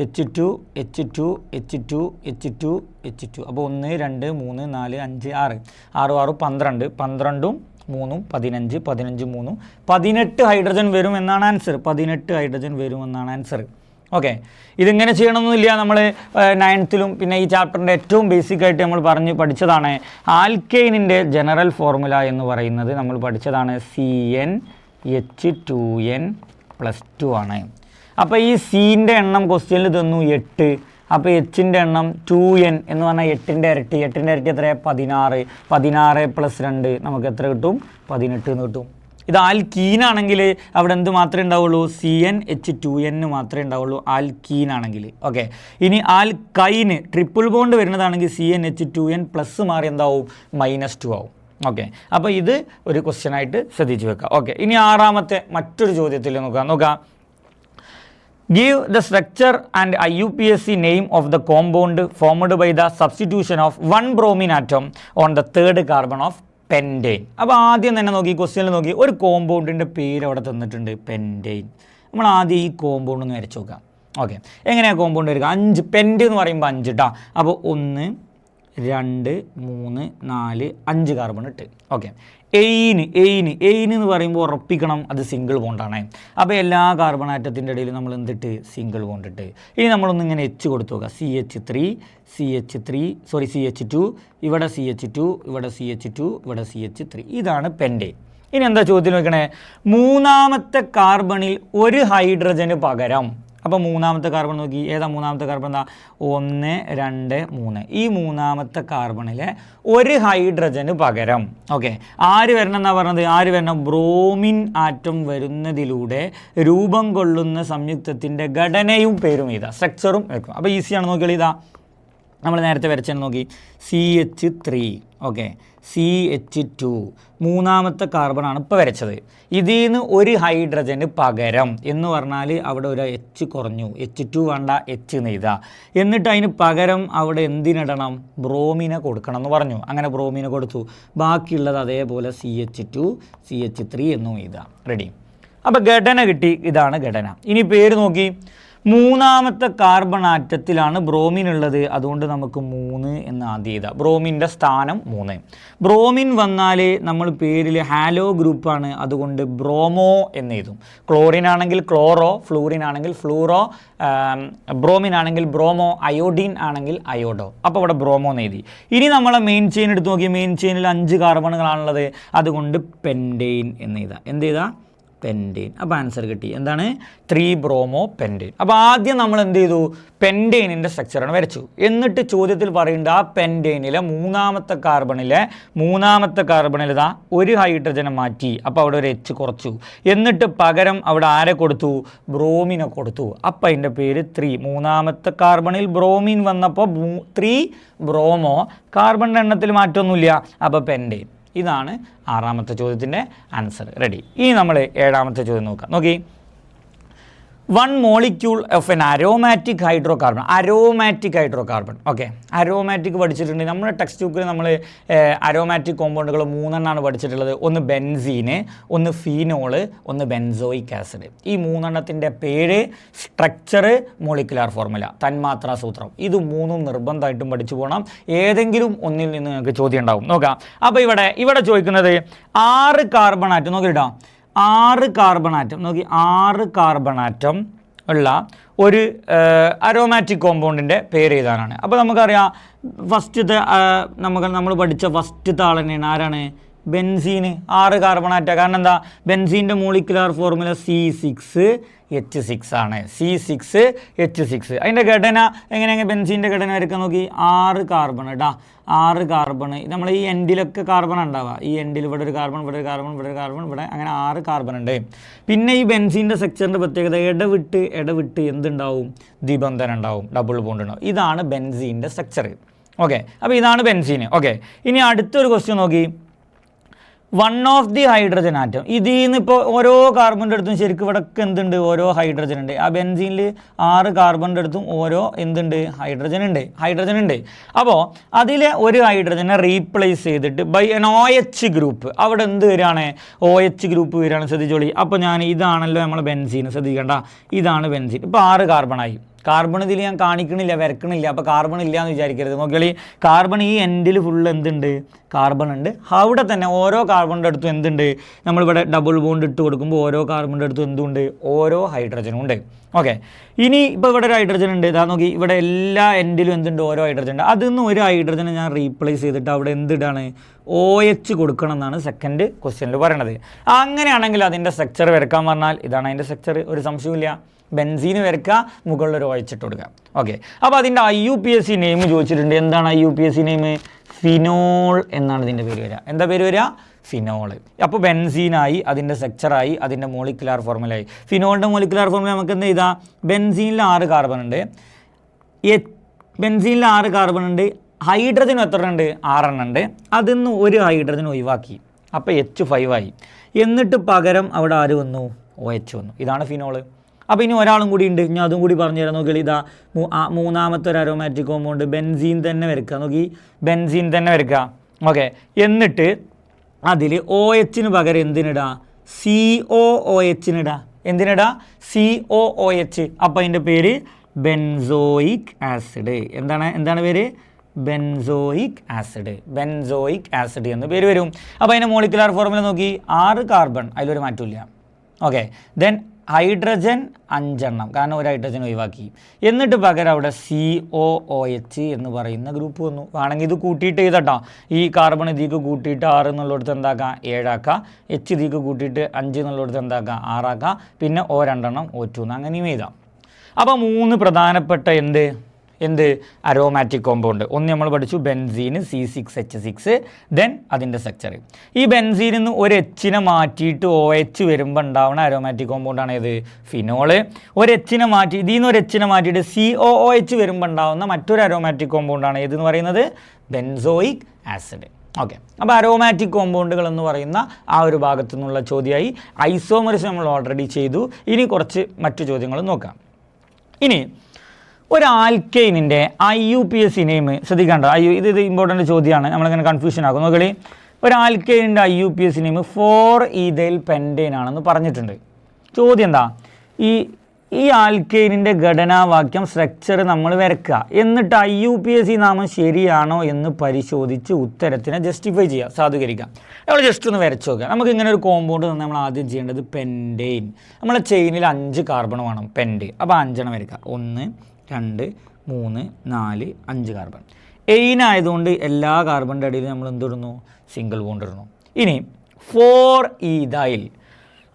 H2 H2 H2 H2 H2. അപ്പോൾ 1 2 3 4 5 6 6 12 12ഉം 3ഉം 15 15 3ഉം 18 ഹൈഡ്രജൻ വരും എന്നാണ് ആൻസർ. 18 ഹൈഡ്രജൻ വരും എന്നാണ് ആൻസർ. ഓക്കെ, ഇതിങ്ങനെ ചെയ്യണമെന്നില്ല. നമ്മൾ 9th പിന്നെ ഈ ചാപ്റ്ററിൻ്റെ ഏറ്റവും ബേസിക്കായിട്ട് നമ്മൾ പഠിച്ചതാണ്. ആൽക്കെയിനിൻ്റെ ജനറൽ ഫോർമുല എന്ന് പറയുന്നത് നമ്മൾ പഠിച്ചതാണ് CnH2n+2 ആണ്. അപ്പോൾ ഈ സീൻ്റെ എണ്ണം ക്വസ്റ്റ്യനിൽ തന്നു 8. അപ്പോൾ എച്ചിൻ്റെ എണ്ണം 2n എന്ന് പറഞ്ഞാൽ 8ൻ്റെ ഇരട്ടി. 8ൻ്റെ ഇരട്ടി എത്രയാണ്? 16. 16 + 2 നമുക്ക് എത്ര കിട്ടും? 18 എന്ന് കിട്ടും. ഇത് ആൽക്കീനാണെങ്കിൽ അവിടെ എന്ത് മാത്രമേ ഉണ്ടാവുള്ളൂ? CnH2n മാത്രമേ ഉണ്ടാവുള്ളൂ ആൽക്കീനാണെങ്കിൽ. ഓക്കെ, ഇനി alkyne triple bond വരുന്നതാണെങ്കിൽ CnH2n plus മാറി എന്താവും? -2 ആവും. ഓക്കെ, അപ്പോൾ ഇത് ഒരു ക്വസ്റ്റ്യൻ ആയിട്ട് ശ്രദ്ധിച്ച് വെക്കുക. ഓക്കെ, ഇനി 6ാമത്തെ മറ്റൊരു ചോദ്യത്തിൽ നോക്കാം. Give the structure and IUPAC name of the compound formed by the substitution of 1 bromine atom on the 3rd carbon of pentane. അപ്പോൾ ആദ്യം തന്നെ നോക്കി, ക്വസ്റ്റ്യനിൽ നോക്കി, ഒരു കോമ്പൗണ്ടിൻ്റെ പേര് അവിടെ തന്നിട്ടുണ്ട്, പെൻറ്റെയിൻ. നമ്മൾ ആദ്യം ഈ കോമ്പൗണ്ട് ഒന്ന് വരച്ച് നോക്കാം. ഓക്കെ, എങ്ങനെയാണ് കോമ്പൗണ്ട് വരിക? 5 പെൻറ്റ് എന്ന് പറയുമ്പോൾ 5 കേട്ടോ. അപ്പോൾ 1 2 3 4 5 കാർബൺ ഇട്ട്. ഓക്കെ, എയിന് എന്ന് പറയുമ്പോൾ ഉറപ്പിക്കണം അത് സിംഗിൾ ബോണ്ടാണ്. അപ്പോൾ എല്ലാ കാർബൺ ആറ്റത്തിൻ്റെ ഇടയിൽ നമ്മൾ എന്തിട്ട്? സിംഗിൾ ബോണ്ട് ഇട്ട്. ഇനി നമ്മളൊന്ന് ഇങ്ങനെ H കൊടുത്തു നോക്കുക. CH2, ഇവിടെ CH2, ഇവിടെ CH2, ഇവിടെ CH3. ഇതാണ് പെൻറ്റെയിൻ. ഇനി എന്താ ചോദ്യത്തിൽ നോക്കണേ? 3ാമത്തെ കാർബണിൽ ഒരു ഹൈഡ്രജന് പകരം അപ്പോൾ മൂന്നാമത്തെ കാർബൺ നോക്കി, ഏതാ മൂന്നാമത്തെ കാർബൺ? എന്താ? 1 2 3. ഈ മൂന്നാമത്തെ കാർബണിലെ ഒരു ഹൈഡ്രജന് പകരം ആര് വരണം എന്നാണ് പറഞ്ഞത്? ആര് വരണം? ബ്രോമിൻ ആറ്റം വരുന്നതിലൂടെ രൂപം കൊള്ളുന്ന സംയുക്തത്തിൻ്റെ ഘടനയും പേരും ഇതാ, സ്ട്രക്ചറും വെക്കും. അപ്പോൾ ഈസിയാണ്. നോക്കിയാൽ ഇതാ നമ്മൾ നേരത്തെ വരച്ചെന്ന് നോക്കി, CH3 CH2 മൂന്നാമത്തെ കാർബണാണ് ഇപ്പോൾ വരച്ചത്. ഇതിൽ നിന്ന് ഒരു ഹൈഡ്രജന് പകരം എന്ന് പറഞ്ഞാൽ അവിടെ ഒരു H കുറഞ്ഞു, H2 വേണ്ട, H നെയ്താ. എന്നിട്ട് അതിന് പകരം അവിടെ എന്തിനിടണം? ബ്രോമിനെ കൊടുക്കണം എന്ന് പറഞ്ഞു. അങ്ങനെ ബ്രോമിനെ കൊടുത്തു. ബാക്കിയുള്ളത് അതേപോലെ CH2 CH3 എന്നും എഴുതാം. റെഡി. അപ്പോൾ ഘടന കിട്ടി. ഇതാണ് ഘടന. ഇനി പേര് നോക്കി, മൂന്നാമത്തെ കാർബൺ ആറ്റത്തിലാണ് ബ്രോമിൻ ഉള്ളത്. അതുകൊണ്ട് നമുക്ക് 3 എന്ന് ആദ്യം എഴുതാം. ബ്രോമിൻ്റെ സ്ഥാനം 3. ബ്രോമിൻ വന്നാൽ നമ്മൾ പേരിൽ ഹാലോ ഗ്രൂപ്പാണ്, അതുകൊണ്ട് ബ്രോമോ എന്ന് എഴുതും. ക്ലോറിൻ ആണെങ്കിൽ ക്ലോറോ, ഫ്ലൂറിൻ ആണെങ്കിൽ ഫ്ലൂറോ, ബ്രോമിൻ ആണെങ്കിൽ ബ്രോമോ, അയോഡീൻ ആണെങ്കിൽ അയോഡോ. അപ്പോൾ ഇവിടെ ബ്രോമോ എന്ന് എഴുതി. ഇനി നമ്മളെ മെയിൻ ചെയിൻ എടുത്ത് നോക്കി, മെയിൻ ചെയിനിൽ 5 കാർബണുകളാണുള്ളത്. അതുകൊണ്ട് പെൻഡെയിൻ എന്ന് എഴുതാം. എന്ത് ചെയ്താൽ? പെൻഡെയിൻ. അപ്പോൾ ആൻസർ കിട്ടി. എന്താണ്? 3 ബ്രോമോ പെൻഡെയിൻ. അപ്പോൾ ആദ്യം നമ്മൾ എന്ത് ചെയ്തു? പെൻഡെയിനിൻ്റെ സ്ട്രക്ചറാണ് വരച്ചു. എന്നിട്ട് ചോദ്യത്തിൽ പറയുന്നുണ്ട് ആ പെൻഡെയിനിലെ മൂന്നാമത്തെ കാർബണിൽ ഇതാ ഒരു ഹൈഡ്രജനെ മാറ്റി. അപ്പോൾ അവിടെ ഒരു H കുറച്ചു. എന്നിട്ട് പകരം അവിടെ ആരെ കൊടുത്തു? ബ്രോമിനെ കൊടുത്തു. അപ്പോൾ അതിൻ്റെ പേര് 3. മൂന്നാമത്തെ കാർബണിൽ ബ്രോമിൻ വന്നപ്പോൾ 3 ബ്രോമോ. കാർബണിൻ്റെ എണ്ണത്തിൽ മാറ്റമൊന്നുമില്ല. അപ്പോൾ പെൻഡെയിൻ. ഇതാണ് 6ാമത്തെ ചോദ്യത്തിൻ്റെ ആൻസർ. റെഡി. ഇനി നമ്മൾ 7ാമത്തെ ചോദ്യം നോക്കാം. നോക്കി, 1 molecule of N aromatic hydrocarbon. Aromatic പഠിച്ചിട്ടുണ്ട്. നമ്മുടെ ടെക്സ്റ്റ് ബുക്കിൽ നമ്മൾ അരോമാറ്റിക് കോമ്പൗണ്ടുകൾ 3 പഠിച്ചിട്ടുള്ളത്. ഒന്ന് ബെൻസീന്, ഒന്ന് ഫീനോള്, ഒന്ന് ബെൻസോയിക് ആസിഡ്. ഈ 3 പേര്, സ്ട്രക്ചർ, മോളിക്കുലാർ ഫോർമുല, തന്മാത്രാ സൂത്രം. ഇത് 3 നിർബന്ധമായിട്ടും പഠിച്ചു പോകണം. ഏതെങ്കിലും ഒന്നിൽ നിന്ന് നിങ്ങൾക്ക് ചോദ്യം ഉണ്ടാവും. നോക്കാം. അപ്പോൾ ഇവിടെ ചോദിക്കുന്നത് 6 കാർബൺ ആറ്റം നോക്കിയിട്ടാ, 6 കാർബൺ ആറ്റം നോക്കി, 6 കാർബൺ ആറ്റം ഉള്ള ഒരു അരോമാറ്റിക് കോമ്പൗണ്ടിൻ്റെ പേര് എഴുതാനാണ്. അപ്പോൾ നമുക്കറിയാം ഫസ്റ്റത്തെ നമ്മൾ പഠിച്ച ഫസ്റ്റത്തെ ആൾ തന്നെയാണ്. ആരാണ്? ബെൻസീന്. 6 carbon atom. കാരണം എന്താ? ബെൻസീൻ്റെ മോളിക്കുലാർ ഫോർമുല C6H6 ആണ്. C6H6. അതിൻ്റെ ഘടന എങ്ങനെയാണ്? ബെൻസീൻ്റെ ഘടന വരയ്ക്കാൻ നോക്കി, 6 കാർബൺ കേട്ടോ, 6 കാർബൺ. നമ്മൾ ഈ എൻഡിലൊക്കെ കാർബൺ ഉണ്ടാവുക. ഈ എൻഡിൽ ഇവിടെ ഒരു കാർബൺ, ഇവിടെ ഒരു കാർബൺ, ഇവിടെ ഒരു കാർബൺ, ഇവിടെ അങ്ങനെ 6 കാർബൺ ഉണ്ട്. പിന്നെ ഈ ബെൻസീൻ്റെ സ്ട്രക്ചറിൻ്റെ പ്രത്യേകത ഇടവിട്ട് എന്തുണ്ടാവും? ദ്വിബന്ധനം ഉണ്ടാവും, ഡബിൾ ബോണ്ട് ഉണ്ടാവും. ഇതാണ് ബെൻസീൻ്റെ സ്ട്രക്ചർ. അപ്പോൾ ഇതാണ് ബെൻസീന്. ഇനി അടുത്തൊരു ക്വസ്റ്റ്യൻ നോക്കി, 1 ഓഫ് ദി ഹൈഡ്രജൻ ആറ്റം. ഇതിൽ നിന്ന് ഇപ്പോൾ ഓരോ കാർബണിൻ്റെ അടുത്തും ശരിക്കും ഇവിടെയൊക്കെ എന്തുണ്ട്? ഓരോ ഹൈഡ്രജൻ ഉണ്ട്. ആ ബെൻസീനിൽ 6 കാർബണിൻ്റെ അടുത്തും ഓരോ എന്തുണ്ട്? ഹൈഡ്രജൻ ഉണ്ട്. അപ്പോൾ അതിലെ ഒരു ഹൈഡ്രജനെ റീപ്ലേസ് ചെയ്തിട്ട് ബൈ എൻ OH ഗ്രൂപ്പ്. അവിടെ എന്ത് വരികയാണ്? OH ഗ്രൂപ്പ് വരികയാണ്. ശ്രദ്ധിച്ചോളി. അപ്പോൾ ഇതാണല്ലോ നമ്മളെ ബെൻസീൻ. ശ്രദ്ധിക്കേണ്ട, ഇതാണ് ബെൻസീൻ. ഇപ്പോൾ 6 കാർബണായി. കാർബൺ ഇതിൽ ഞാൻ കാണിക്കണില്ല, വരക്കണില്ല. അപ്പോൾ കാർബൺ ഇല്ല എന്ന് വിചാരിക്കരുത്. നോക്കിയാൽ കാർബൺ ഈ എൻഡിൽ ഫുള്ള് എന്തുണ്ട്? കാർബൺ ഉണ്ട്. അവിടെ തന്നെ ഓരോ കാർബണിൻ്റെ അടുത്തും എന്തുണ്ട്? നമ്മളിവിടെ ഡബിൾ ബോണ്ട് ഇട്ട് കൊടുക്കുമ്പോൾ ഓരോ കാർബണിൻ്റെ അടുത്തും എന്തുണ്ട്? ഓരോ ഹൈഡ്രജനും ഉണ്ട്. ഇനി ഇപ്പോൾ ഇവിടെ ഒരു ഹൈഡ്രജൻ ഉണ്ട്. ഇതാ നോക്കി, ഇവിടെ എല്ലാ എൻഡിലും എന്തുണ്ട്? ഓരോ ഹൈഡ്രജൻ ഉണ്ട്. അതിൽ നിന്ന് ഒരു ഹൈഡ്രജനെ ഞാൻ റീപ്ലേസ് ചെയ്തിട്ട് അവിടെ എന്തിടാണ്? OH കൊടുക്കണം എന്നാണ് സെക്കൻഡ് ക്വസ്റ്റ്യനിൽ പറയണത്. അങ്ങനെയാണെങ്കിൽ അതിൻ്റെ സ്ട്രക്ചർ വരക്കാൻ പറഞ്ഞാൽ ഇതാണ് അതിൻ്റെ സ്ട്രക്ചർ. ഒരു സംശയമില്ല. ബെൻസീന് വരക്കുക, മുകളിലൊരു OH ഇട്ട് കൊടുക്കുക. അപ്പോൾ അതിൻ്റെ IUPAC നെയിം ചോദിച്ചിട്ടുണ്ട്. എന്താണ് IUPAC നെയിം? ഫിനോൾ എന്നാണ് ഇതിൻ്റെ പേര് വരിക. എന്താ പേര് വരിക? ഫിനോൾ. അപ്പോൾ ബെൻസീനായി, അതിൻ്റെ സ്ട്രക്ചറായി, അതിൻ്റെ മോളിക്കുലാർ ഫോർമുലയായി. ഫിനോളിൻ്റെ മോളിക്കുലാർ ഫോർമുല നമുക്ക് എന്ത് ചെയ്താൽ? ബെൻസീനിൽ 6 കാർബൺ ഉണ്ട്. ബെൻസീനിൽ 6 കാർബൺ ഉണ്ട്. ഹൈഡ്രജനും എത്ര ഉണ്ട്? 6 എണ്ണം ഉണ്ട്. അതിൽ നിന്ന് ഒരു ഹൈഡ്രജൻ ഒഴിവാക്കി. അപ്പോൾ H5 ആയി. എന്നിട്ട് പകരം അവിടെ ആര് വന്നു? OH വന്നു. ഇതാണ് ഫിനോള്. അപ്പോൾ ഇനി ഒരാളും കൂടി ഉണ്ട്. ഞാൻ അതും കൂടി പറഞ്ഞു തരാം. നോക്കിയാൽ ഇതാ മൂന്നാമത്തെ ഒരു അരോമാറ്റിക് കോമ്പൗണ്ട് ബെൻസീൻ തന്നെ വരയ്ക്കുക. നോക്കി, ബെൻസീൻ തന്നെ വരയ്ക്കുക. എന്നിട്ട് അതിൽ OHന് പകരം എന്തിനിടാ? COOHനിടാ. എന്തിനിടാ? COOH. അപ്പോൾ അതിൻ്റെ പേര് ബെൻസോയിക് ആസിഡ്. എന്താണ് പേര്? ബെൻസോയിക് ആസിഡ് എന്ന് പേര് വരും. അപ്പോൾ അതിൻ്റെ മോളിക്കുലാർ ഫോർമുല നോക്കി, 6 കാർബൺ, അതിലൊരു മാറ്റമില്ല. ദെൻ ഹൈഡ്രജൻ 5 എണ്ണം, കാരണം ഒരു ഹൈഡ്രജൻ ഒഴിവാക്കി. എന്നിട്ട് പകരം അവിടെ COOH എന്ന് പറയുന്ന ഗ്രൂപ്പ് വന്നു. വേണമെങ്കിൽ ഇത് കൂട്ടിയിട്ട് ചെയ്തട്ടോ. ഈ കാർബൺ ഇതിക്ക് കൂട്ടിയിട്ട് 6 എന്നുള്ളിടത്ത് എന്താക്കാം? 7 ആക്കാം. H ഇതിക്ക് കൂട്ടിയിട്ട് 5 എന്നുള്ളിടത്ത് എന്താക്കാം? 6 ആക്കാം. പിന്നെ O 2 എണ്ണം O2 അങ്ങനെയും എഴുതാം. അപ്പോൾ 3 പ്രധാനപ്പെട്ട എന്ത് അരോമാറ്റിക് കോമ്പൗണ്ട്. ഒന്ന് നമ്മൾ പഠിച്ചു ബെൻസീന് C6H6, ദെൻ അതിൻ്റെ സ്ട്രക്ചർ. ഈ ബെൻസീനിൽ നിന്ന് ഒരു എച്ചിനെ മാറ്റിയിട്ട് OH വരുമ്പോൾ ഉണ്ടാവുന്ന അരോമാറ്റിക് കോമ്പൗണ്ടാണ് ഏത്? ഫിനോള്. ഒരു എച്ചിനെ മാറ്റി ഇതിൽ നിന്ന് ഒരു എച്ചിനെ മാറ്റിയിട്ട് COOH വരുമ്പോൾ ഉണ്ടാവുന്ന മറ്റൊരു അരോമാറ്റിക് കോമ്പൗണ്ടാണ് ഏതെന്ന് പറയുന്നത്? Benzoic acid. ഓക്കെ, അപ്പോൾ അരോമാറ്റിക് കോമ്പൗണ്ടുകൾ എന്ന് പറയുന്ന ആ ഒരു ഭാഗത്തു നിന്നുള്ള ചോദ്യമായി. ഐസോമറിസ് നമ്മൾ ഓൾറെഡി ചെയ്തു. ഇനി കുറച്ച് മറ്റു ചോദ്യങ്ങൾ നോക്കാം. ഇനി ഒരു ആൽക്കൈനിൻ്റെ IUPAC നെയിം ശ്രദ്ധിക്കേണ്ട. ഇത് ഇമ്പോർട്ടൻ്റ് ചോദ്യമാണ്, നമ്മളിങ്ങനെ കൺഫ്യൂഷൻ ആക്കും. നോക്കളി, ഒരു ആൽക്കൈനിൻ്റെ IUPAC നെയിം 4-ഈഥൈൽ പെൻറ്റേൻ ആണെന്ന് പറഞ്ഞിട്ടുണ്ട്. ചോദ്യം എന്താ? ഈ ആൽക്കൈനിൻ്റെ ഘടനാവാക്യം സ്ട്രക്ചർ നമ്മൾ വരക്കുക, എന്നിട്ട് IUPAC നാമം ശരിയാണോ എന്ന് പരിശോധിച്ച് ഉത്തരത്തിനെ ജസ്റ്റിഫൈ ചെയ്യുക, സാധൂകരിക്കുക. നമ്മൾ ജസ്റ്റ് ഒന്ന് വരച്ച് നോക്കുക. നമുക്ക് ഇങ്ങനെ ഒരു കോമ്പൗണ്ട് തന്നെ നമ്മൾ ആദ്യം ചെയ്യേണ്ടത് പെൻറ്റെയിൻ. നമ്മളെ ചെയിനിൽ 5 കാർബൺ വേണം, പെൻറ്റ്. അപ്പോൾ 5 എണ്ണം വരയ്ക്കുക. 1 2 3 4 5 കാർബൺ. എയിൻ ആയതുകൊണ്ട് എല്ലാ കാർബണിൻ്റെ അടിയിൽ നമ്മൾ എന്തിടുന്നു? സിംഗിൾ ബോണ്ട് ഇടുന്നു. ഇനി 4-ഈഥൈൽ.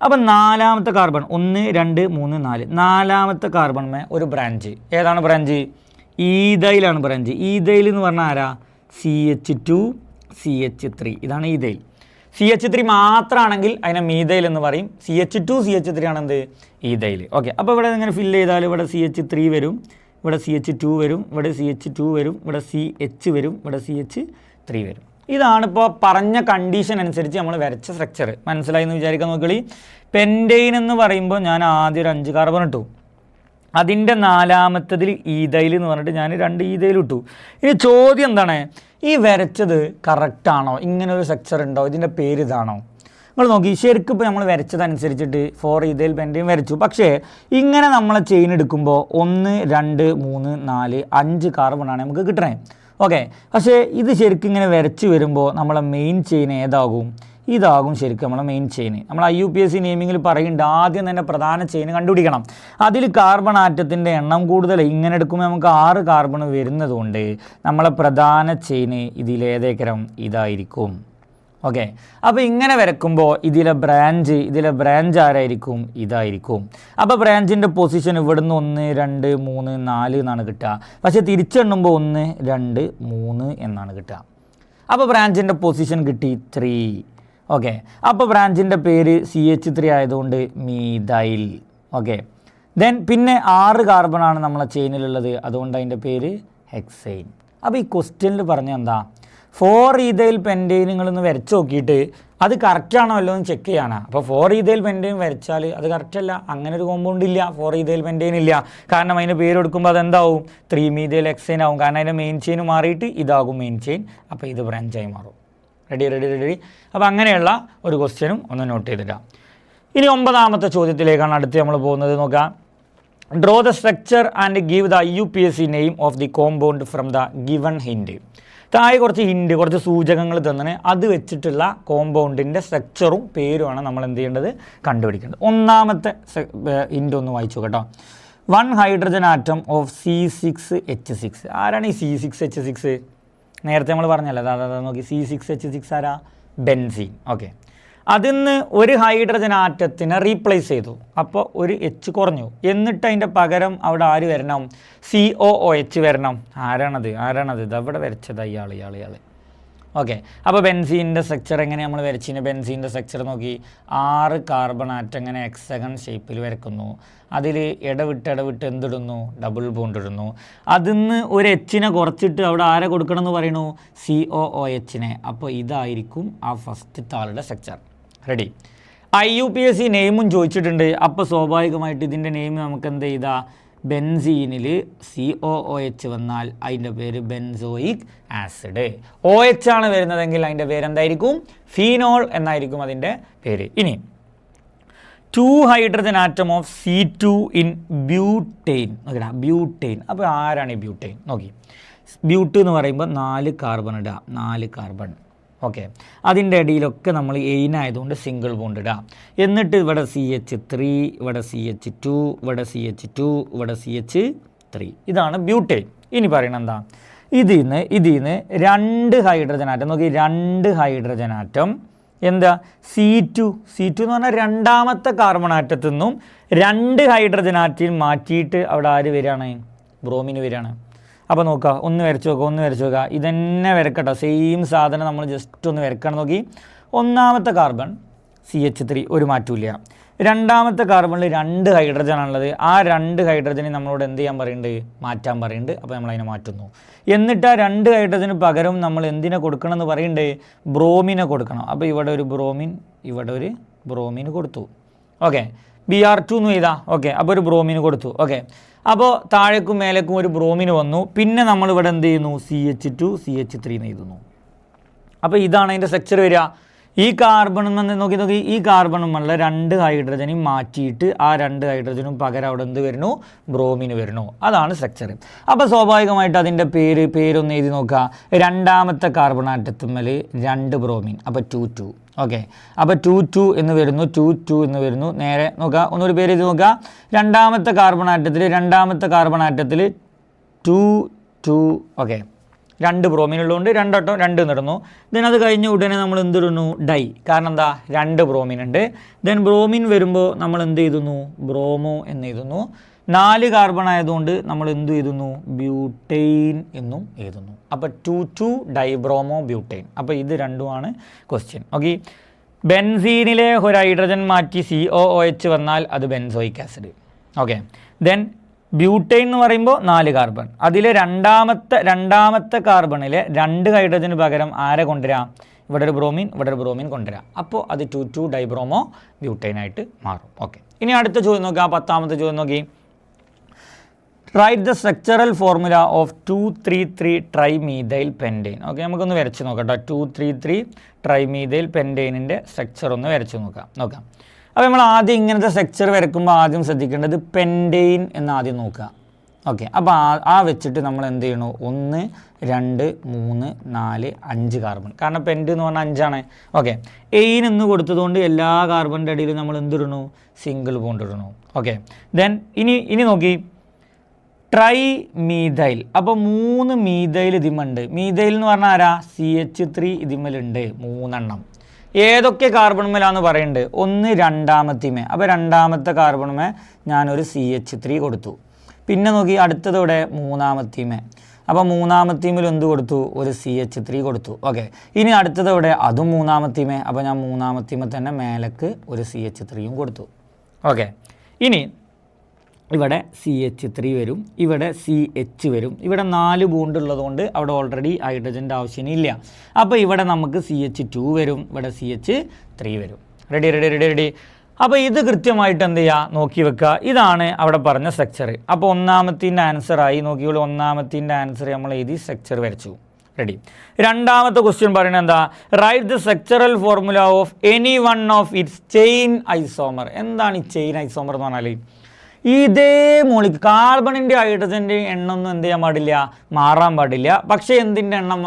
അപ്പം 4ാമത്തെ കാർബൺ 1 2 3 4 4ാമത്തെ കാർബൺമേ ഒരു ബ്രാഞ്ച്. ഏതാണ് ബ്രാഞ്ച്? ഈഥൈലാണ് ബ്രാഞ്ച്. ഈഥൈൽ എന്ന് പറഞ്ഞാൽ ആരാ? CH2 CH3. ഇതാണ് ഈഥൈൽ. CH3 മാത്രമാണെങ്കിൽ അതിനെ മീഥൈൽ എന്ന് പറയും. CH2 CH3 ആണെന്ത്? ഈഥൈൽ. ഓക്കെ, അപ്പോൾ ഇവിടെ ഇങ്ങനെ ഫില്ല് ചെയ്താൽ ഇവിടെ CH3 വരും, ഇവിടെ CH2 വരും, ഇവിടെ CH2 വരും, ഇവിടെ CH വരും, ഇവിടെ CH3 വരും. ഇതാണിപ്പോൾ പറഞ്ഞ കണ്ടീഷൻ അനുസരിച്ച് നമ്മൾ വരച്ച സ്ട്രക്ചർ. മനസ്സിലായി എന്ന് വിചാരിക്കാൻ നോക്കളി. പെൻറ്റെയിൻ എന്ന് പറയുമ്പോൾ ഞാൻ ആദ്യം ഒരു 5 കാർബൺ ഇട്ടു. അതിൻ്റെ 4ാമത്തതിൽ ഈഥൈൽ എന്ന് പറഞ്ഞിട്ട് ഞാൻ 2 ഈഥൈൽ ഇട്ടു. ഇനി ചോദ്യം എന്താണ്? ഈ വരച്ചത് കറക്റ്റാണോ? ഇങ്ങനെ ഒരു സ്ട്രക്ചർ ഉണ്ടോ? ഇതിൻ്റെ പേര് ഇതാണോ? നിങ്ങൾ നോക്കി, ശരിക്കും ഇപ്പോൾ നമ്മൾ വരച്ചതനുസരിച്ചിട്ട് 4-ഈഥൈൽ പെൻറ്റെയിൻ വരച്ചു. പക്ഷേ ഇങ്ങനെ നമ്മളെ ചെയിൻ എടുക്കുമ്പോൾ 1 2 3 4 5 കാർബണാണ് നമുക്ക് കിട്ടണേ. ഓക്കെ, പക്ഷേ ഇത് ശരിക്കും ഇങ്ങനെ വരച്ച് വരുമ്പോൾ നമ്മളെ മെയിൻ ചെയിൻ ഏതാകും? ഇതാകും ശരിക്കും നമ്മളെ മെയിൻ ചെയിൻ. നമ്മൾ IUPAC നെയിമിങ്ങിൽ പറയുന്നുണ്ട് ആദ്യം തന്നെ പ്രധാന ചെയിൻ കണ്ടുപിടിക്കണം. അതിൽ കാർബൺ ആറ്റത്തിൻ്റെ എണ്ണം കൂടുതൽ. ഇങ്ങനെ എടുക്കുമ്പോൾ നമുക്ക് 6 കാർബൺ വരുന്നത് കൊണ്ട് നമ്മളെ പ്രധാന ചെയിൻ ഇതിലേതേക്കരം? ഇതായിരിക്കും. ഓക്കെ, അപ്പോൾ ഇങ്ങനെ വരക്കുമ്പോൾ ഇതിലെ ബ്രാഞ്ച് ആരായിരിക്കും? ഇതായിരിക്കും. അപ്പോൾ ബ്രാഞ്ചിൻ്റെ പൊസിഷൻ ഇവിടുന്ന് 1 2 3 4 എന്നാണ് കിട്ടുക. പക്ഷേ തിരിച്ചെണ്ണുമ്പോൾ 1 2 3 എന്നാണ് കിട്ടുക. അപ്പോൾ ബ്രാഞ്ചിൻ്റെ പൊസിഷൻ കിട്ടി 3. ഓക്കെ, അപ്പോൾ ബ്രാഞ്ചിൻ്റെ പേര് CH3 ആയതുകൊണ്ട് മീഥൈൽ. ഓക്കെ, ദെൻ പിന്നെ 6 കാർബണാണ് നമ്മളെ ചെയിനിലുള്ളത്, അതുകൊണ്ട് അതിൻ്റെ പേര് ഹെക്സൈൻ. അപ്പോൾ ഈ ക്വസ്റ്റ്യനിൽ പറഞ്ഞ എന്താ? 4-ഈഥൈൽ പെൻറ്റെയിൻ നിങ്ങളൊന്ന് വരച്ച് നോക്കിയിട്ട് അത് കറക്റ്റാണോ അല്ലോ എന്ന് ചെക്ക് ചെയ്യാനാണ്. അപ്പോൾ 4-ഈഥൈൽ പെൻറ്റെയിൻ വരച്ചാൽ അത് കറക്റ്റല്ല, അങ്ങനെ ഒരു കോമ്പൗണ്ട് ഇല്ല, 4-ഈഥൈൽ പെൻറ്റെയിൻ ഇല്ല. കാരണം അതിൻ്റെ പേര് കൊടുക്കുമ്പോൾ അതെന്താവും? 3-മീഥൈൽ ഹെക്സൈൻ ആവും. കാരണം അതിൻ്റെ മെയിൻ ചെയിൻ മാറിയിട്ട് ഇതാകും മെയിൻ ചെയിൻ. അപ്പോൾ ഇത് ബ്രാഞ്ചായി മാറും. റെഡി. അപ്പോൾ അങ്ങനെയുള്ള ഒരു ക്വസ്റ്റ്യനും ഒന്ന് നോട്ട് ചെയ്തിടാം. ഇനി 9ാമത്തെ ചോദ്യത്തിലേക്കാണ് അടുത്ത് നമ്മൾ പോകുന്നത്. നോക്കാം. Draw the structure and give the IUPAC name of the compound from the given hint. താഴെ കുറച്ച് സൂചകങ്ങൾ തന്നെ അത് വെച്ചിട്ടുള്ള കോമ്പൗണ്ടിൻ്റെ സ്ട്രക്ചറും പേരുമാണ് നമ്മൾ എന്ത് ചെയ്യേണ്ടത്? കണ്ടുപിടിക്കേണ്ടത്. 1ാമത്തെ ഹിൻഡ് ഒന്ന് വായിച്ചു കേട്ടോ. 1 ഹൈഡ്രജൻ ആറ്റം ഓഫ് C6H6. ആരാണ് ഈ C6H6? നേരത്തെ നമ്മൾ പറഞ്ഞല്ലോ, അതാ നോക്കി, C6H6 ആരാ? ബെൻസീൻ. ഓക്കെ, അതിൽ നിന്ന് ഒരു ഹൈഡ്രജൻ ആറ്റത്തിനെ റീപ്ലേസ് ചെയ്തു, അപ്പോൾ ഒരു H കുറഞ്ഞു. എന്നിട്ട് അതിൻ്റെ പകരം അവിടെ ആര് വരണം? COOH വരണം. ആരാണത്? ഇതവിടെ വരച്ചത് ഇയാൾ. ഓക്കെ, അപ്പോൾ ബെൻസീൻ്റെ സ്ട്രക്ചർ എങ്ങനെ നമ്മൾ വരച്ചിന്? ബെൻസീൻ്റെ സ്ട്രക്ചർ നോക്കി, 6 കാർബൺ ആറ്റം ഇങ്ങനെ ഹെക്സഗൺ ഷേപ്പിൽ വരക്കുന്നു. അതിൽ ഇടവിട്ട് എന്തിടുന്നു? ഡബിൾ ബോണ്ട് ഇടുന്നു. അതിൽ നിന്ന് ഒരു Hനെ കുറച്ചിട്ട് അവിടെ ആരെ കൊടുക്കണം എന്ന് പറയുന്നു? COOH. അപ്പോൾ ഇതായിരിക്കും ആ ഫസ്റ്റത്തെ ആളുടെ സ്ട്രക്ചർ. റെഡി. IUPAC നെയിമും ചോദിച്ചിട്ടുണ്ട്. അപ്പോൾ സ്വാഭാവികമായിട്ട് ഇതിൻ്റെ നെയിം നമുക്ക് എന്ത് ചെയ്താൽ, ബെൻസീനിൽ COOH വന്നാൽ അതിൻ്റെ പേര് ബെൻസോയിക് ആസിഡ്. OH ആണ് വരുന്നതെങ്കിൽ അതിൻ്റെ പേര് എന്തായിരിക്കും? ഫീനോൾ എന്നായിരിക്കും അതിൻ്റെ പേര്. ഇനി 2 hydrogen atom of C2 in butane. നോക്കിടാ, ബ്യൂട്ടെയിൻ. അപ്പോൾ ആരാണ് ഈ ബ്യൂട്ടെയിൻ? നോക്കി, ബ്യൂട്ട് എന്ന് പറയുമ്പോൾ 4 കാർബൺ ഇടുക, 4 കാർബൺ. ഓക്കെ, അതിൻ്റെ ഇടയിലൊക്കെ നമ്മൾ എയിനായതുകൊണ്ട് സിംഗിൾ ബോണ്ട് ഇടാം. എന്നിട്ട് ഇവിടെ CH3, ഇവിടെ CH2, ഇവിടെ CH2, ഇവിടെ CH3. ഇതാണ് ബ്യൂട്ടെയിൻ. ഇനി പറയണത് എന്താ? ഇതിൽ നിന്ന് 2 ഹൈഡ്രജൻ ആറ്റം. നോക്കി, 2 ഹൈഡ്രജൻ ആറ്റം എന്താ C2 എന്ന് പറഞ്ഞാൽ രണ്ടാമത്തെ കാർബൺ ആറ്റത്തു നിന്നും 2 ഹൈഡ്രജൻ ആറ്റം മാറ്റിയിട്ട് അവിടെ ആര് വരികയാണ്? ബ്രോമിന് വരികയാണ്. അപ്പോൾ നോക്കുക, ഒന്ന് വരച്ച് നോക്കുക, ഇതന്നെ വരക്കട്ടോ, സെയിം സാധനം നമ്മൾ ജസ്റ്റ് ഒന്ന് വരക്കണം. നോക്കി, ഒന്നാമത്തെ കാർബൺ CH3 ഒരു മാറ്റമില്ല. രണ്ടാമത്തെ കാർബണിൽ 2 ഹൈഡ്രജൻ ആണുള്ളത്. ആ 2 ഹൈഡ്രജനെ നമ്മളോട് എന്ത് ചെയ്യാൻ പറയുന്നുണ്ട്? മാറ്റാൻ പറയുന്നുണ്ട്. അപ്പോൾ നമ്മളതിനെ മാറ്റുന്നു. എന്നിട്ട് ആ 2 ഹൈഡ്രജന് പകരം നമ്മൾ എന്തിനെ കൊടുക്കണം എന്ന് പറയുന്നുണ്ട്? ബ്രോമിനെ കൊടുക്കണം. അപ്പോൾ ഇവിടെ ഒരു ബ്രോമിൻ, ഇവിടെ ഒരു ബ്രോമിന് കൊടുത്തു. ഓക്കെ, Br2 എന്ന് ചെയ്താൽ ഓക്കെ. അപ്പോൾ ഒരു ബ്രോമിന് കൊടുത്തു. ഓക്കെ, അപ്പോൾ താഴേക്കും മേലേക്കും ഒരു ബ്രോമിന് വന്നു. പിന്നെ നമ്മളിവിടെ എന്ത് ചെയ്യുന്നു? CH2 CH3 എന്ന് എഴുതുന്നു. അപ്പോൾ ഇതാണ് അതിൻ്റെ സ്ട്രക്ചർ വരിക. ഈ കാർബണും നോക്കി ഈ കാർബണുമുള്ള 2 ഹൈഡ്രജനും മാറ്റിയിട്ട് ആ 2 ഹൈഡ്രജനും പകരം അവിടെ എന്ത് വരുന്നു? ബ്രോമിന് വരുന്നു. അതാണ് സ്ട്രക്ചർ. അപ്പോൾ സ്വാഭാവികമായിട്ട് അതിൻ്റെ പേരൊന്ന് എഴുതി നോക്കുക. രണ്ടാമത്തെ കാർബൺ ആറ്റത്തുമ്മൽ 2 ബ്രോമിൻ, അപ്പോൾ 2 ഓക്കെ. അപ്പോൾ 2 എന്ന് വരുന്നു. നേരെ നോക്കുക, ഒന്നൊരു പേര് എഴുതി നോക്കുക. രണ്ടാമത്തെ കാർബൺ ആറ്റത്തിൽ 2 ഓക്കെ. 2 ബ്രോമിനുള്ളതുകൊണ്ട് 2 നിടുന്നു. ദെൻ അത് കഴിഞ്ഞ് ഉടനെ നമ്മൾ എന്തിടുന്നു? ഡൈ. കാരണം എന്താ? 2 ബ്രോമിൻ ഉണ്ട്. ദെൻ ബ്രോമിൻ വരുമ്പോൾ നമ്മൾ എന്ത് എഴുതുന്നു? ബ്രോമോ എന്ന് എഴുതുന്നു. 4 കാർബൺ ആയതുകൊണ്ട് നമ്മൾ എന്ത് എഴുതുന്നു? ബ്യൂട്ടെയിൻ എന്നും എഴുതുന്നു. അപ്പോൾ 2 ഡൈബ്രോമോ ബ്യൂട്ടെയിൻ. അപ്പോൾ ഇത് രണ്ടുമാണ് ക്വസ്റ്റ്യൻ. ഓക്കെ, ബെൻസീനിലെ ഒരു ഹൈഡ്രജൻ മാറ്റി COOH വന്നാൽ അത് benzoic acid. Okay, then butane എന്ന് പറയുമ്പോൾ 4 കാർബൺ. അതിലെ രണ്ടാമത്തെ കാർബണിലെ 2 ഹൈഡ്രജന് പകരം ആരെ കൊണ്ടുവരാം? ഇവിടെ ഒരു ബ്രോമിൻ കൊണ്ടുവരാം. അപ്പോൾ അത് 2 ഡൈബ്രോമോ ബ്യൂട്ടെയിനായിട്ട് മാറും. ഓക്കെ, ഇനി അടുത്ത ചോദ്യം നോക്കാം. 10ാമത്തെ ചോദ്യം നോക്കി. Write the structural formula of 2,3,3 trimethyl pentane. Okay, നമുക്കൊന്ന് വരച്ച് നോക്കാം കേട്ടോ. 2,3,3 ട്രൈമീഥൈൽ പെൻറ്റെയിനിൻ്റെ സ്ട്രക്ചർ ഒന്ന് വരച്ച് നോക്കാം. അപ്പോൾ നമ്മൾ ആദ്യം ഇങ്ങനത്തെ സ്ട്രക്ചർ വരയ്ക്കുമ്പോൾ ആദ്യം ശ്രദ്ധിക്കേണ്ടത് പെൻറ്റെയിൻ എന്ന് ആദ്യം നോക്കുക. ഓക്കെ, അപ്പോൾ ആ വെച്ചിട്ട് നമ്മൾ എന്ത് ചെയ്യണു? 1 2 3 4 5 കാർബൺ. കാരണം പെൻറ്റ് എന്ന് പറഞ്ഞാൽ 5 ആണ്. ഓക്കെ, എയിൻ എന്ന് കൊടുത്തതുകൊണ്ട് എല്ലാ കാർബണിൻ്റെ അടിയിൽ നമ്മൾ എന്തിടണു? സിംഗിൾ ബോണ്ട് ഇടണു. ഓക്കെ, ദെൻ ഇനി നോക്കി ട്രൈ മീഥൈൽ. അപ്പോൾ 3 മീഥൈൽ ഇതിമുണ്ട്. മീഥൈൽ എന്ന് പറഞ്ഞാൽ ആരാ? CH3 ഇതിമലുണ്ട് 3 ഏതൊക്കെ കാർബൺമേലാന്ന് പറയുന്നുണ്ട്? 1 രണ്ടാമത്തേമേ. അപ്പോൾ രണ്ടാമത്തെ കാർബൺമേ ഞാനൊരു CH3 കൊടുത്തു. പിന്നെ നോക്കി അടുത്തതോടെ 3ാമത്തേമേ. അപ്പോൾ 3ാമത്തേമിൽ എന്ത് കൊടുത്തു? ഒരു CH3 കൊടുത്തു. ഓക്കെ, ഇനി അടുത്തതോടെ അതും 3ാമത്തേമേ. അപ്പോൾ ഞാൻ 3ാമത്തേമേ തന്നെ മേലേക്ക് ഒരു CH3യും കൊടുത്തു. ഓക്കെ, ഇനി ഇവിടെ CH3 വരും, ഇവിടെ CH വരും. ഇവിടെ 4 ബോണ്ട് ഉള്ളതുകൊണ്ട് അവിടെ ഓൾറെഡി ഹൈഡ്രജൻ്റെ ആവശ്യമില്ല. അപ്പോൾ ഇവിടെ നമുക്ക് CH2 വരും, ഇവിടെ CH3 വരും. റെഡി. അപ്പോൾ ഇത് കൃത്യമായിട്ട് എന്ത് ചെയ്യുക? നോക്കി വെക്കുക. ഇതാണ് അവിടെ പറഞ്ഞ സ്ട്രക്ചർ. അപ്പോൾ ഒന്നാമത്തിൻ്റെ ആൻസറായി. നോക്കിയോളൂ, ഒന്നാമത്തിൻ്റെ ആൻസർ നമ്മൾ എഴുതി സ്ട്രക്ചർ വരച്ചു. റെഡി. രണ്ടാമത്തെ ക്വസ്റ്റ്യൻ പറയുന്നത് എന്താ? Write the structural formula of any one of its chain isomer. എന്താണ് ഈ ചെയിൻ ഐസോമർ എന്ന് പറഞ്ഞാൽ? ഇതേ മോളിക്ക് കാർബണിൻ്റെ ഹൈഡ്രജൻ്റെ എണ്ണമൊന്നും എന്ത് ചെയ്യാൻ പാടില്ല? മാറാൻ പാടില്ല. പക്ഷേ എന്തിൻ്റെ എണ്ണം?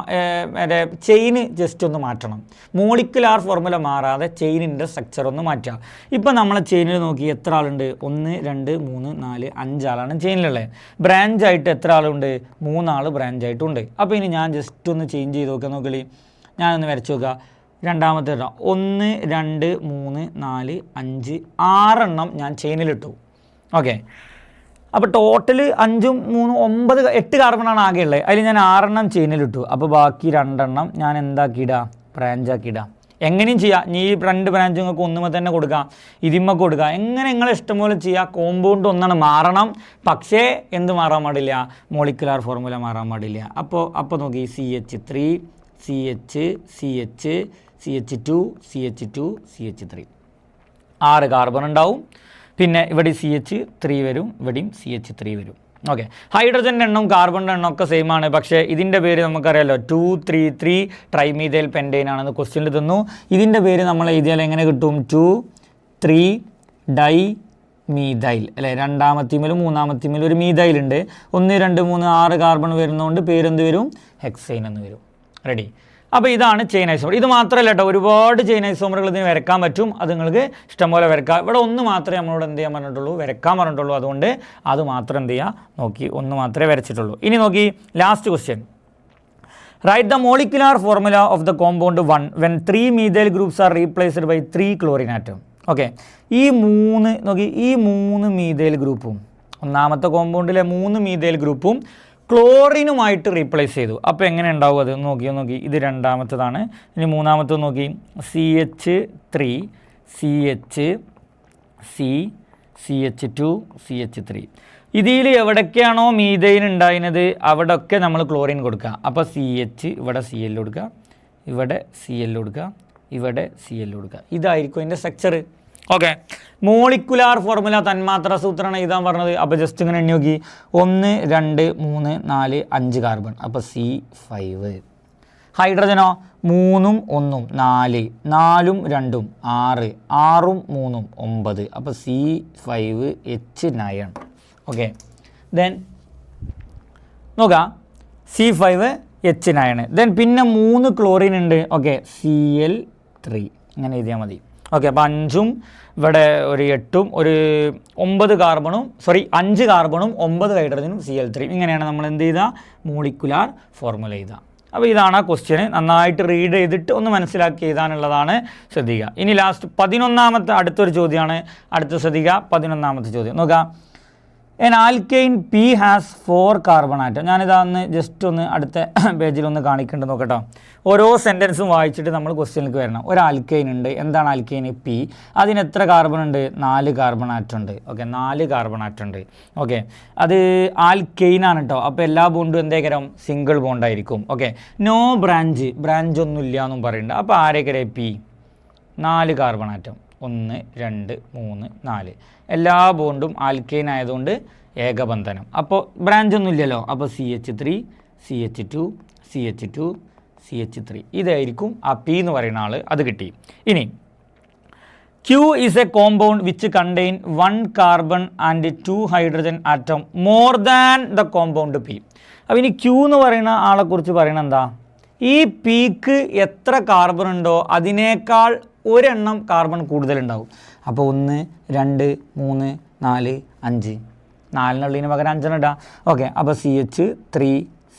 ചെയിന് ജസ്റ്റ് ഒന്ന് മാറ്റണം. മോളിക്കുലാർ ഫോർമുല മാറാതെ ചെയിനിൻ്റെ സ്ട്രക്ചർ ഒന്ന് മാറ്റുക. ഇപ്പം നമ്മളെ ചെയിനിൽ നോക്കി എത്ര ആളുണ്ട്? 1 2 3 4 5 ആളാണ് ചെയിനിലുള്ളത്. ബ്രാഞ്ചായിട്ട് എത്ര ആളുണ്ട്? 3 ആൾ ബ്രാഞ്ചായിട്ടുണ്ട്. അപ്പോൾ ഇനി ഞാൻ ജസ്റ്റ് ഒന്ന് ചേഞ്ച് ചെയ്ത് നോക്കളി. ഞാനൊന്ന് വരച്ച് നോക്കുക. രണ്ടാമത്തെ 1 2 3 4 5 6 ഞാൻ ചെയിനിലിട്ടു. ഓക്കെ, അപ്പോൾ ടോട്ടൽ 5 3 9 8 കാർബണാണ് ആകെ ഉള്ളത്. അതിൽ ഞാൻ 6 ചെയിനിലിട്ടു. അപ്പോൾ ബാക്കി 2 ഞാൻ എന്താക്കിയിടാം? ബ്രാഞ്ചാക്കിയിടാം. എങ്ങനെയും ചെയ്യാം. ഈ 2 ബ്രാഞ്ച് നിങ്ങൾക്ക് ഒന്നുമ്പോൾ തന്നെ കൊടുക്കാം, ഇതിമ്മ കൊടുക്കുക. എങ്ങനെ നിങ്ങളെ ഇഷ്ടംപോലെ ചെയ്യുക. കോമ്പൗണ്ട് ഒന്നാണ് മാറണം. പക്ഷേ എന്ത് മാറാൻ പാടില്ല? മോളിക്കുലാർ ഫോർമുല മാറാൻ പാടില്ല. അപ്പോൾ നോക്കി CH3 CH2 CH3 6 കാർബൺ ഉണ്ടാവും. പിന്നെ ഇവിടെ CH3 വരും, ഇവിടെയും CH3 വരും. ഓക്കെ, ഹൈഡ്രജൻ്റെ എണ്ണം കാർബണിൻ്റെ എണ്ണം ഒക്കെ സെയിം ആണ്. പക്ഷേ ഇതിൻ്റെ പേര് നമുക്കറിയാമല്ലോ 2,3,3 ട്രൈമീഥൈൽ പെൻറ്റെയിൻ ആണെന്ന് ക്വസ്റ്റ്യനിൽ തന്നു. ഇതിൻ്റെ പേര് നമ്മൾ എഴുതിയാൽ എങ്ങനെ കിട്ടും? 2,3 ഡൈ മീഥൈൽ അല്ലേ? രണ്ടാമത്തേമേലും 3ാമത്തേമേലും ഒരു മീഥൈൽ ഉണ്ട്. 1 2 3 6 കാർബൺ വരുന്നതുകൊണ്ട് പേരെന്ത് വരും? ഹെക്സൈൻ എന്ന് വരും. റെഡി. അപ്പോൾ ഇതാണ് ചെയിൻ ഐസോമർ. ഇത് മാത്രമല്ല കേട്ടോ, ഒരുപാട് ചെയിൻ ഐസോമറുകൾ ഇതിന് വരക്കാൻ പറ്റും. അത് നിങ്ങൾക്ക് ഇഷ്ടംപോലെ വരക്കാം. ഇവിടെ ഒന്ന് മാത്രമേ നമ്മളോട് എന്ത് ചെയ്യാൻ പറഞ്ഞിട്ടുള്ളൂ? വരക്കാൻ പറഞ്ഞിട്ടുള്ളൂ. അതുകൊണ്ട് അത് മാത്രം എന്ത് ചെയ്യുക? നോക്കി 1 മാത്രമേ വരച്ചിട്ടുള്ളൂ. ഇനി നോക്കി last question. Write the molecular formula of the compound 1 when 3 methyl groups are replaced by 3 chlorine atom. Okay, ഈ 3 മീഥൈൽ ഗ്രൂപ്പും ഒന്നാമത്തെ കോമ്പൗണ്ടിലെ 3 മീഥൈൽ ഗ്രൂപ്പും ക്ലോറിനുമായിട്ട് റീപ്ലേസ് ചെയ്തു. അപ്പോൾ എങ്ങനെ ഉണ്ടാവും അത് നോക്കി. ഇത് രണ്ടാമത്തതാണ്. ഇനി മൂന്നാമത്തത് നോക്കി, CH3 CH2 CH3. ഇതിൽ എവിടേക്കാണോ മീഥൈൻ ഉണ്ടായിരുന്നത് അവിടെയൊക്കെ നമ്മൾ ക്ലോറിൻ കൊടുക്കുക. അപ്പോൾ CH ഇവിടെ CL കൊടുക്കുക, ഇവിടെ CL കൊടുക്കുക, ഇവിടെ CL കൊടുക്കുക. ഇതായിരിക്കും അതിൻ്റെ സ്ട്രക്ചർ. ഓക്കെ, മോളിക്കുലാർ ഫോർമുല തന്മാത്ര സൂത്രമാണ് എഴുതാൻ പറഞ്ഞത്. അപ്പോൾ ജസ്റ്റ് ഇങ്ങനെ എണ്ണി നോക്കി, 1 2 3 4 5 കാർബൺ, അപ്പോൾ C5. ഹൈഡ്രജനോ 3 1 4 4 2 6 6 3 9, അപ്പോൾ C5H9. ഓക്കെ, ദെൻ നോക്കാം, C5H9. ദെൻ പിന്നെ 3 ക്ലോറിൻ ഉണ്ട്. ഓക്കെ, Cl3 ഇങ്ങനെ എഴുതിയാൽ മതി. ഓക്കെ, അപ്പോൾ 5ഉം ഇവിടെ ഒരു 8ഉം ഒരു 9 കാർബണും 5 കാർബണും 9 ഹൈഡ്രജനും Cl3. ഇങ്ങനെയാണ് നമ്മൾ എന്ത് ചെയ്താൽ മോളിക്കുലാർ ഫോർമുല ചെയ്താൽ. അപ്പോൾ ഇതാണ് ആ ക്വസ്റ്റ്യൻ. നന്നായിട്ട് റീഡ് ചെയ്തിട്ട് ഒന്ന് മനസ്സിലാക്കി എഴുതാനുള്ളതാണ്. ശ്രദ്ധിക്കുക. ഇനി ലാസ്റ്റ് 11ാമത്തെ അടുത്തൊരു ചോദ്യമാണ്. അടുത്ത ശ്രദ്ധിക്കുക, 11ാമത്തെ ചോദ്യം നോക്കാം. An alkane P has 4 carbon atom. ഞാനിതാന്ന് ജസ്റ്റ് ഒന്ന് അടുത്ത പേജിലൊന്ന് കാണിക്കേണ്ടത് നോക്കട്ടോ. ഓരോ സെൻറ്റൻസും വായിച്ചിട്ട് നമ്മൾ ക്വസ്റ്റ്യനിലേക്ക് വരണം. ഒരു ആൽക്കെയിൻ ഉണ്ട്. എന്താണ് ആൽക്കെയിൻ? P. അതിന് എത്ര കാർബൺ ഉണ്ട്? 4 കാർബൺ ആറ്റം ഉണ്ട്. ഓക്കെ, 4 കാർബൺ ആറ്റം ഉണ്ട്. ഓക്കെ, അത് ആൽക്കെയിനാണ് കേട്ടോ. അപ്പോൾ എല്ലാ ബോണ്ടും എന്തേക്കരം സിംഗിൾ ബോണ്ടായിരിക്കും. ഓക്കെ, നോ ബ്രാഞ്ച് ഒന്നും ഇല്ല എന്നും പറയുന്നുണ്ട്. അപ്പോൾ ആരേക്കരെ P 4 കാർബൺ ആറ്റം, 1 2 3 4. എല്ലാ ബോണ്ടും ആൽക്കെയിൻ ആയതുകൊണ്ട് ഏകബന്ധനം. അപ്പോൾ ബ്രാഞ്ച് ഒന്നും ഇല്ലല്ലോ. അപ്പോൾ CH3 CH2 CH2 CH3 ഇതായിരിക്കും ആ P എന്ന് പറയുന്ന ആൾ. അത് കിട്ടി. ഇനി Q is A compound which contain 1 carbon and 2 hydrogen atom more than the compound P. അപ്പോൾ ഇനി Q എന്ന് പറയുന്ന ആളെക്കുറിച്ച് പറയണത് എന്താ? ഈ Pക്ക് എത്ര കാർബൺ ഉണ്ടോ അതിനേക്കാൾ ഒരെണ്ണം കാർബൺ കൂടുതലുണ്ടാവും. അപ്പോൾ 1 2 3 4 5, 4 പകരം 5 ഇടാം. ഓക്കെ, അപ്പോൾ CH3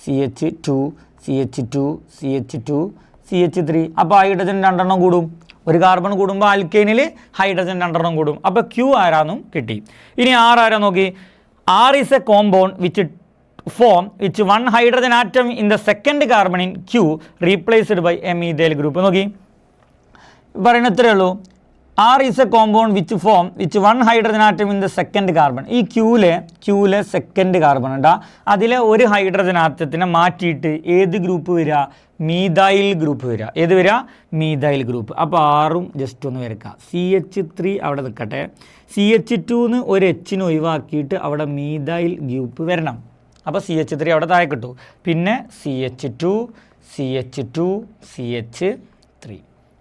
CH2 CH2 CH2 CH3. അപ്പോൾ ഹൈഡ്രജൻ 2 എണ്ണം കൂടും. ഒരു കാർബൺ കൂടുമ്പോൾ ആൽക്കെയിനിൽ ഹൈഡ്രജൻ 2 എണ്ണം കൂടും. അപ്പോൾ Q ആരാന്നും കിട്ടി. ഇനി R ആരാ നോക്കി. R is A compound which form which 1 hydrogen atom in the second carbon in Q replaced by a methyl group. നോക്കി പറയുന്നത് ഇത്രയേ ഉള്ളൂ. R is a compound which 1 hydrogen atom in the second carbon. ഈ ക്യൂലെ സെക്കൻഡ് കാർബൺ ഉണ്ടാ. അതിലെ ഒരു ഹൈഡ്രജൻ ആറ്റത്തിനെ മാറ്റിയിട്ട് ഏത് ഗ്രൂപ്പ് വരിക? മീഥൈൽ ഗ്രൂപ്പ് വരിക. ഏത് വരിക? Methyl group. അപ്പോൾ ആറും ജസ്റ്റ് ഒന്ന് വരയ്ക്കുക. CH3 അവിടെ നിൽക്കട്ടെ. CH2 ഒരു എച്ചിന് ഒഴിവാക്കിയിട്ട് അവിടെ മീഥൈൽ ഗ്രൂപ്പ് വരണം. അപ്പോൾ CH3 അവിടെ താഴെ കിട്ടും. പിന്നെ CH2 CH3.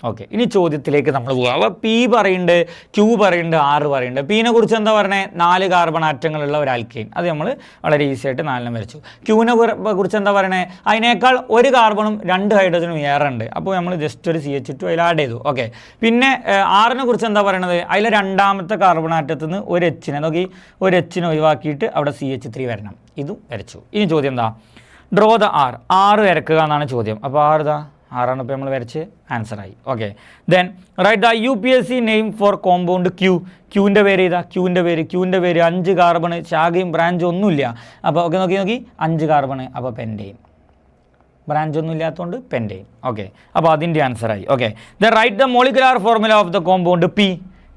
ഓക്കെ, ഇനി ചോദ്യത്തിലേക്ക് നമ്മൾ പോകാം. അപ്പോൾ P പറയുന്നുണ്ട്, Q പറയുന്നുണ്ട്, R പറയുന്നുണ്ട്. Pനെ കുറിച്ച് എന്താ പറയുന്നത്? 4 കാർബൺ ആറ്റങ്ങളുള്ള ഒരു ആൽക്കെയിൻ. അത് നമ്മൾ വളരെ ഈസി ആയിട്ട് 4 വരച്ചു. Qനെ കുറിച്ച് എന്താ പറയുന്നത്? അതിനേക്കാൾ ഒരു കാർബണും 2 ഹൈഡ്രജനും ഏറെ ഉണ്ട്. അപ്പോൾ നമ്മൾ ജസ്റ്റ് ഒരു CH2 അതിൽ ആഡ് ചെയ്തു. ഓക്കെ, പിന്നെ Rനെ കുറിച്ച് എന്താ പറയുന്നത്? അതിലെ രണ്ടാമത്തെ കാർബൺ ആറ്റത്തിൽ നിന്ന് ഒരു എച്ചിനെ നോക്കി, ഒരു എച്ചിനെ ഒഴിവാക്കിയിട്ട് അവിടെ CH3 വരണം. ഇതും വരച്ചു. ഇനി ചോദ്യം എന്താ? ഡ്രോ ദ R വരക്കുക എന്നാണ് ചോദ്യം. അപ്പോൾ ആറാണ് ഇപ്പോൾ നമ്മൾ വരച്ച് ആൻസറായി. Okay, then write the UPSC name for compound Q. ക്യൂവിൻ്റെ പേര് ചെയ്താൽ ക്യൂവിൻ്റെ പേര് 5 കാർബൺ, ശാഖയും ബ്രാഞ്ചും ഒന്നുമില്ല. അപ്പോൾ ഓക്കെ നോക്കി 5 കാർബൺ, അപ്പോൾ പെൻറ്റെയിൻ. ബ്രാഞ്ച് ഒന്നും ഇല്ലാത്തതുകൊണ്ട് പെൻറ്റെയിൻ. ഓക്കെ, അപ്പോൾ അതിൻ്റെ ആൻസറായി. Okay, the write the molecular formula of the compound P.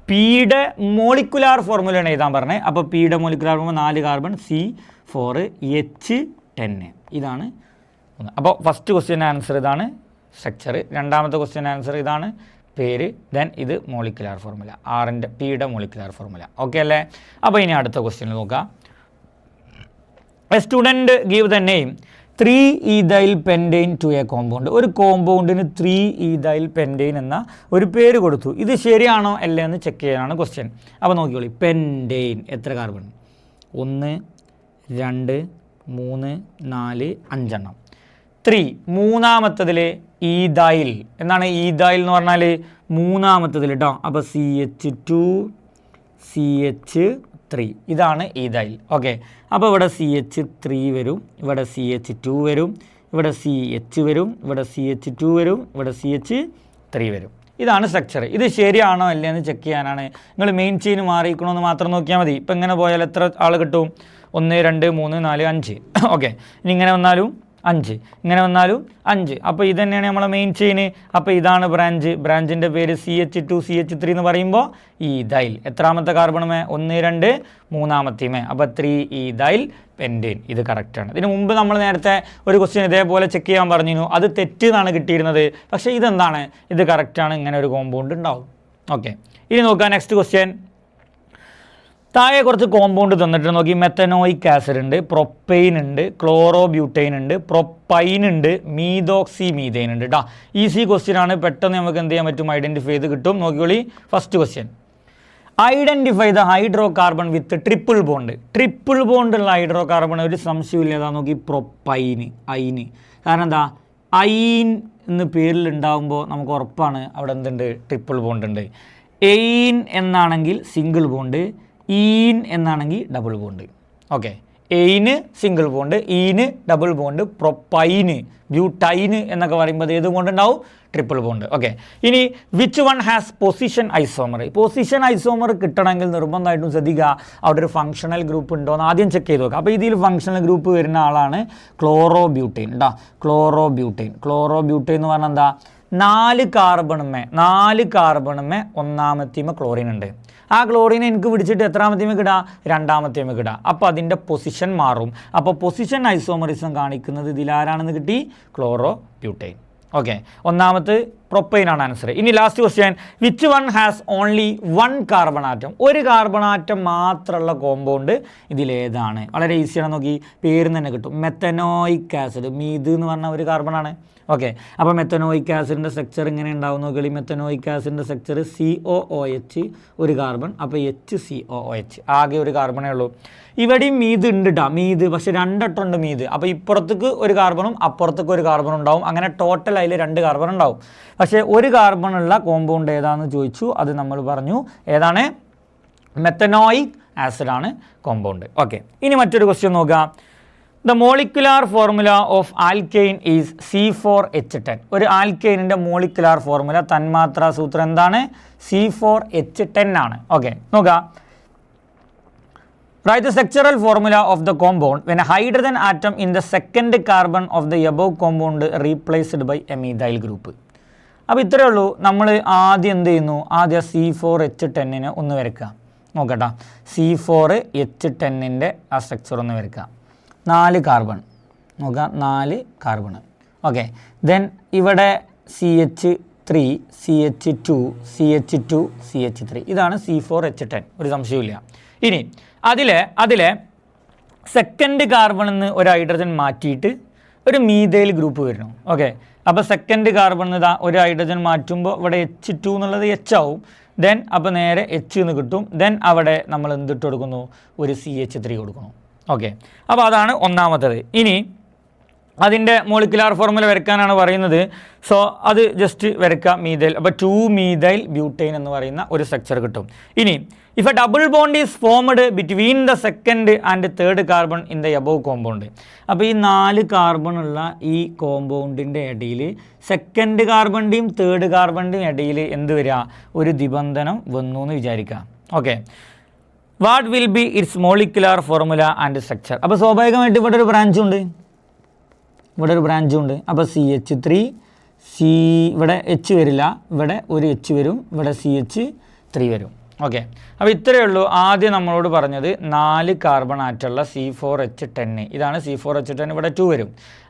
Pയുടെ മോളിക്കുലാർ ഫോർമുലയാണ് എഴുതാൻ പറഞ്ഞത്. അപ്പോൾ Pയുടെ മോളിക്കുലാർ ഫോർമുല 4 കാർബൺ C4H10. ഇതാണ്. അപ്പോൾ ഫസ്റ്റ് ക്വസ്റ്റ്യൻ ആൻസർ ഇതാണ് സ്ട്രക്ചർ. രണ്ടാമത്തെ ക്വസ്റ്റ്യൻ ആൻസർ ഇതാണ് പേര്. ദെൻ ഇത് മോളിക്കുലാർ ഫോർമുല, Pയുടെ മോളിക്കുലാർ ഫോർമുല. ഓക്കെ അല്ലേ? അപ്പോൾ ഇനി അടുത്ത ക്വസ്റ്റ്യൻ നോക്കാം. A student give the name 3-ethyl pentane to a compound. ഒരു കോമ്പൗണ്ടിന് 3-ethyl pentane എന്ന ഒരു പേര് കൊടുത്തു. ഇത് ശരിയാണോ അല്ലേ എന്ന് ചെക്ക് ചെയ്യാനാണ് ക്വസ്റ്റ്യൻ. അപ്പോൾ നോക്കിക്കോളി, പെൻറ്റെയിൻ എത്ര കാർബൺ? 1 2 3 4 5 എണ്ണം. 3 മൂന്നാമത്തതിൽ ഈഥൈൽ. എന്താണ് ഈഥൈൽ എന്ന് പറഞ്ഞാൽ? മൂന്നാമത്തതിൽ കേട്ടോ. അപ്പോൾ CH2 CH3 ഇതാണ് ഈഥൈൽ. ഓക്കെ, അപ്പോൾ ഇവിടെ CH3 വരും, ഇവിടെ CH2 വരും, ഇവിടെ CH വരും, ഇവിടെ CH2 വരും, ഇവിടെ CH3 വരും. ഇതാണ് സ്ട്രക്ചർ. ഇത് ശരിയാണോ അല്ലേ എന്ന് ചെക്ക് ചെയ്യാനാണ്. നിങ്ങൾ മെയിൻ ചെയിൻ മാറിയിരിക്കണമെന്ന് മാത്രം നോക്കിയാൽ മതി. ഇപ്പം ഇങ്ങനെ പോയാൽ എത്ര ആൾ കിട്ടും? 1 2 3 4 5. ഓക്കെ, ഇനി ഇങ്ങനെ വന്നാലും 5, ഇങ്ങനെ വന്നാലും 5. അപ്പോൾ ഇത് തന്നെയാണ് നമ്മളെ മെയിൻ ചെയിന്. അപ്പോൾ ഇതാണ് ബ്രാഞ്ചിൻ്റെ പേര് CH2 CH3 എന്ന് പറയുമ്പോൾ ഈഥൈൽ. എത്രാമത്തെ കാർബണുമേ? 1 2 മൂന്നാമത്തെയുമേ. അപ്പോൾ 3 ഈഥൈൽ പെൻറ്റേൻ. ഇത് കറക്റ്റാണ്. ഇതിന് മുമ്പ് നമ്മൾ നേരത്തെ ഒരു ക്വസ്റ്റ്യൻ ഇതേപോലെ ചെക്ക് ചെയ്യാൻ പറഞ്ഞിരുന്നു, അത് തെറ്റെന്നാണ് കിട്ടിയിരുന്നത്. പക്ഷേ ഇതെന്താണ്? ഇത് കറക്റ്റാണ്. ഇങ്ങനെ ഒരു കോമ്പൗണ്ട് ഉണ്ടാവും. ഓക്കെ, ഇനി നോക്കാം നെക്സ്റ്റ് ക്വസ്റ്റ്യൻ. താഴെ കുറച്ച് കോമ്പൗണ്ട് തന്നിട്ട് നോക്കി. മെത്തനോയിക് ആസിഡ് ഉണ്ട്, പ്രൊപ്പൈൻ ഉണ്ട്, ക്ലോറോബ്യൂട്ടൈൻ ഉണ്ട്, പ്രൊപ്പൈൻ ഉണ്ട്, മീതോക്സി മീഥൈൻ ഉണ്ട് കേട്ടോ. ഈസി ക്വസ്റ്റ്യൻ ആണ്. പെട്ടെന്ന് നമുക്ക് എന്ത് ചെയ്യാൻ പറ്റും? ഐഡൻറ്റിഫൈ ചെയ്ത് കിട്ടും. നോക്കിയോളി. First question, identify the hydrocarbon with triple bond. Triple bond ഉള്ള ഹൈഡ്രോ കാർബൺ ഒരു സംശയമില്ല. അതാ നോക്കി, പ്രൊപ്പൈന്, ഐന്. കാരണം എന്താ? ഐൻ എന്ന് പേരിലുണ്ടാകുമ്പോൾ നമുക്ക് ഉറപ്പാണ് അവിടെ എന്തുണ്ട്? ട്രിപ്പിൾ ബോണ്ട് ഉണ്ട്. എയിൻ എന്നാണെങ്കിൽ സിംഗിൾ ബോണ്ട്, ഈൻ എന്നാണെങ്കിൽ ഡബിൾ ബോണ്ട്. ഓക്കെ, എയിന് സിംഗിൾ ബോണ്ട്, ഈന് ഡബിൾ ബോണ്ട്, പ്രൊപ്പൈന് ബ്യൂട്ടൈന് എന്നൊക്കെ പറയുമ്പോൾ ഏത് ബോണ്ട് ഉണ്ടാവും? Triple bond. ഓക്കെ, ഇനി which one has position isomer? Position isomer കിട്ടണമെങ്കിൽ നിർബന്ധമായിട്ടും ശ്രദ്ധിക്കുക, അവിടെ ഒരു ഫങ്ഷണൽ ഗ്രൂപ്പ് ഉണ്ടോ എന്ന് ആദ്യം ചെക്ക് ചെയ്ത് നോക്കുക. അപ്പോൾ ഇതിൽ ഫങ്ഷണൽ ഗ്രൂപ്പ് വരുന്ന ആളാണ് ക്ലോറോബ്യൂട്ടൈൻ കേട്ടോ. ക്ലോറോബ്യൂട്ടൈൻ എന്ന് പറഞ്ഞാൽ എന്താ? 4 കാർബണുമേ ഒന്നാമത്തെയുമേ ക്ലോറിൻ ഉണ്ട്. ആ ക്ലോറിനെ എനിക്ക് പിടിച്ചിട്ട് എത്രാമത്തെയുമേ കിടാം? രണ്ടാമത്തെയുമേ കിടാം. അപ്പോൾ അതിൻ്റെ പൊസിഷൻ മാറും. അപ്പോൾ പൊസിഷൻ ഐസോമറിസം കാണിക്കുന്നത് ഇതിലാരാണെന്ന് കിട്ടി? ക്ലോറോബ്യൂട്ടൈൻ. ഓക്കെ, ഒന്നാമത്തെ പ്രൊപ്പൈൻ ആണ് ആൻസർ. ഇനി last question, which one has only 1 carbon atom? ഒരു കാർബൺ ആറ്റം മാത്രമുള്ള കോമ്പൗണ്ട് ഇതിലേതാണ്? വളരെ ഈസിയാണ്. നോക്കി, പേര് തന്നെ കിട്ടും. Methanoic acid. മീത് എന്ന് പറഞ്ഞാൽ ഒരു കാർബൺ ആണ്. ഓക്കെ, അപ്പോൾ മെത്തനോയിക് ആസിഡിൻ്റെ സ്ട്രക്ചർ ഇങ്ങനെ ഉണ്ടാവും. നോക്കി, മെത്തനോയിക് ആസിഡിൻ്റെ സ്ട്രക്ചർ COOH ഒരു കാർബൺ, അപ്പോൾ HCOOH. ആകെ ഒരു കാർബണേ ഉള്ളൂ. ഇവിടെയും മീത് ഉണ്ട് കേട്ടോ, മീത്. പക്ഷേ 2 ഉണ്ട് മീത്. അപ്പോൾ ഇപ്പുറത്തേക്ക് ഒരു കാർബണും അപ്പുറത്തേക്ക് ഒരു കാർബൺ ഉണ്ടാവും. അങ്ങനെ ടോട്ടൽ അതിൽ 2 കാർബൺ ഉണ്ടാവും. പക്ഷേ ഒരു കാർബണുള്ള കോമ്പൗണ്ട് ഏതാണെന്ന് ചോദിച്ചു. അത് നമ്മൾ പറഞ്ഞു ഏതാണ്? Methanoic ആസിഡാണ് compound. ഓക്കെ, ഇനി മറ്റൊരു ക്വസ്റ്റ്യൻ നോക്കാം. The molecular formula of alkane is C4H10. ഒരു ആൽക്കെയിനിൻ്റെ മോളിക്കുലാർ ഫോർമുല, തന്മാത്രാ സൂത്രം എന്താണ്? C4H10 ആണ്. ഓക്കെ, നോക്കാം. Write the structural formula of the compound when a hydrogen atom in the second carbon of the above compound replaced by a methyl group. അപ്പോൾ ഇത്രയേ ഉള്ളൂ. നമ്മൾ ആദ്യം എന്ത് ചെയ്യുന്നു? ആദ്യം C4H10 ഒന്ന് വരയ്ക്കുക. നോക്കട്ടെ, C4H10 ആ സ്ട്രക്ചർ ഒന്ന് വരയ്ക്കുക. 4 കാർബൺ നോക്കുക, 4 കാർബൺ. ഓക്കെ, ദെൻ ഇവിടെ CH3, CH2, CH2, CH3. ഇതാണ് C4H10. ഒരു സംശയമില്ല. ഇനി അതിലെ സെക്കൻഡ് കാർബണിൽ നിന്ന് ഒരു ഹൈഡ്രജൻ മാറ്റിയിട്ട് ഒരു മീഥൈൽ ഗ്രൂപ്പ് വരുന്നു. ഓക്കെ, അപ്പോൾ സെക്കൻഡ് കാർബണിൽ നിന്ന് ഒരു ഹൈഡ്രജൻ മാറ്റുമ്പോൾ ഇവിടെ H2 എന്നുള്ളത് H ആവും. ദെൻ അപ്പോൾ നേരെ H എന്ന് കിട്ടും. ദെൻ അവിടെ നമ്മൾ എന്തിട്ട് കൊടുക്കുന്നു? ഒരു CH3 കൊടുക്കുന്നു. ഓക്കെ, അപ്പോൾ അതാണ് ഒന്നാമത്തത്. ഇനി അതിൻ്റെ മോളിക്കുലാർ ഫോർമുല വരയ്ക്കാനാണ് പറയുന്നത്. സോ അത് ജസ്റ്റ് വരയ്ക്കുക, മീഥൈൽ. അപ്പോൾ 2 മീഥൈൽ ബ്യൂട്ടൈൻ എന്ന് പറയുന്ന ഒരു സ്ട്രക്ചർ കിട്ടും. ഇനി if A double bond is formed between the second and third carbon in the above compound. അപ്പോൾ ഈ 4 കാർബൺ ഉള്ള ഈ കോമ്പൗണ്ടിൻ്റെ ഇടയിൽ സെക്കൻഡ് കാർബണിൻ്റെയും തേർഡ് കാർബണിൻ്റെയും ഇടയിൽ എന്ത് വരിക? ഒരു ദ്വിബന്ധനം വന്നു എന്ന് വിചാരിക്കാം. Okay, what will be it's molecular formula and structure? അപ്പോൾ സ്വാഭാവികമായിട്ട് ഇവിടെ ഒരു ബ്രാഞ്ചുണ്ട്, അപ്പോൾ CH3, ഇവിടെ H വരില്ല, ഇവിടെ ഒരു H വരും, ഇവിടെ CH3 വരും. ഓക്കെ, അപ്പോൾ ഇത്രയേ ഉള്ളൂ. ആദ്യം നമ്മളോട് പറഞ്ഞത് 4 കാർബൺ ആറ്റുള്ള C4H10. ഇതാണ് C4H10. ഇവിടെ 2 വരും.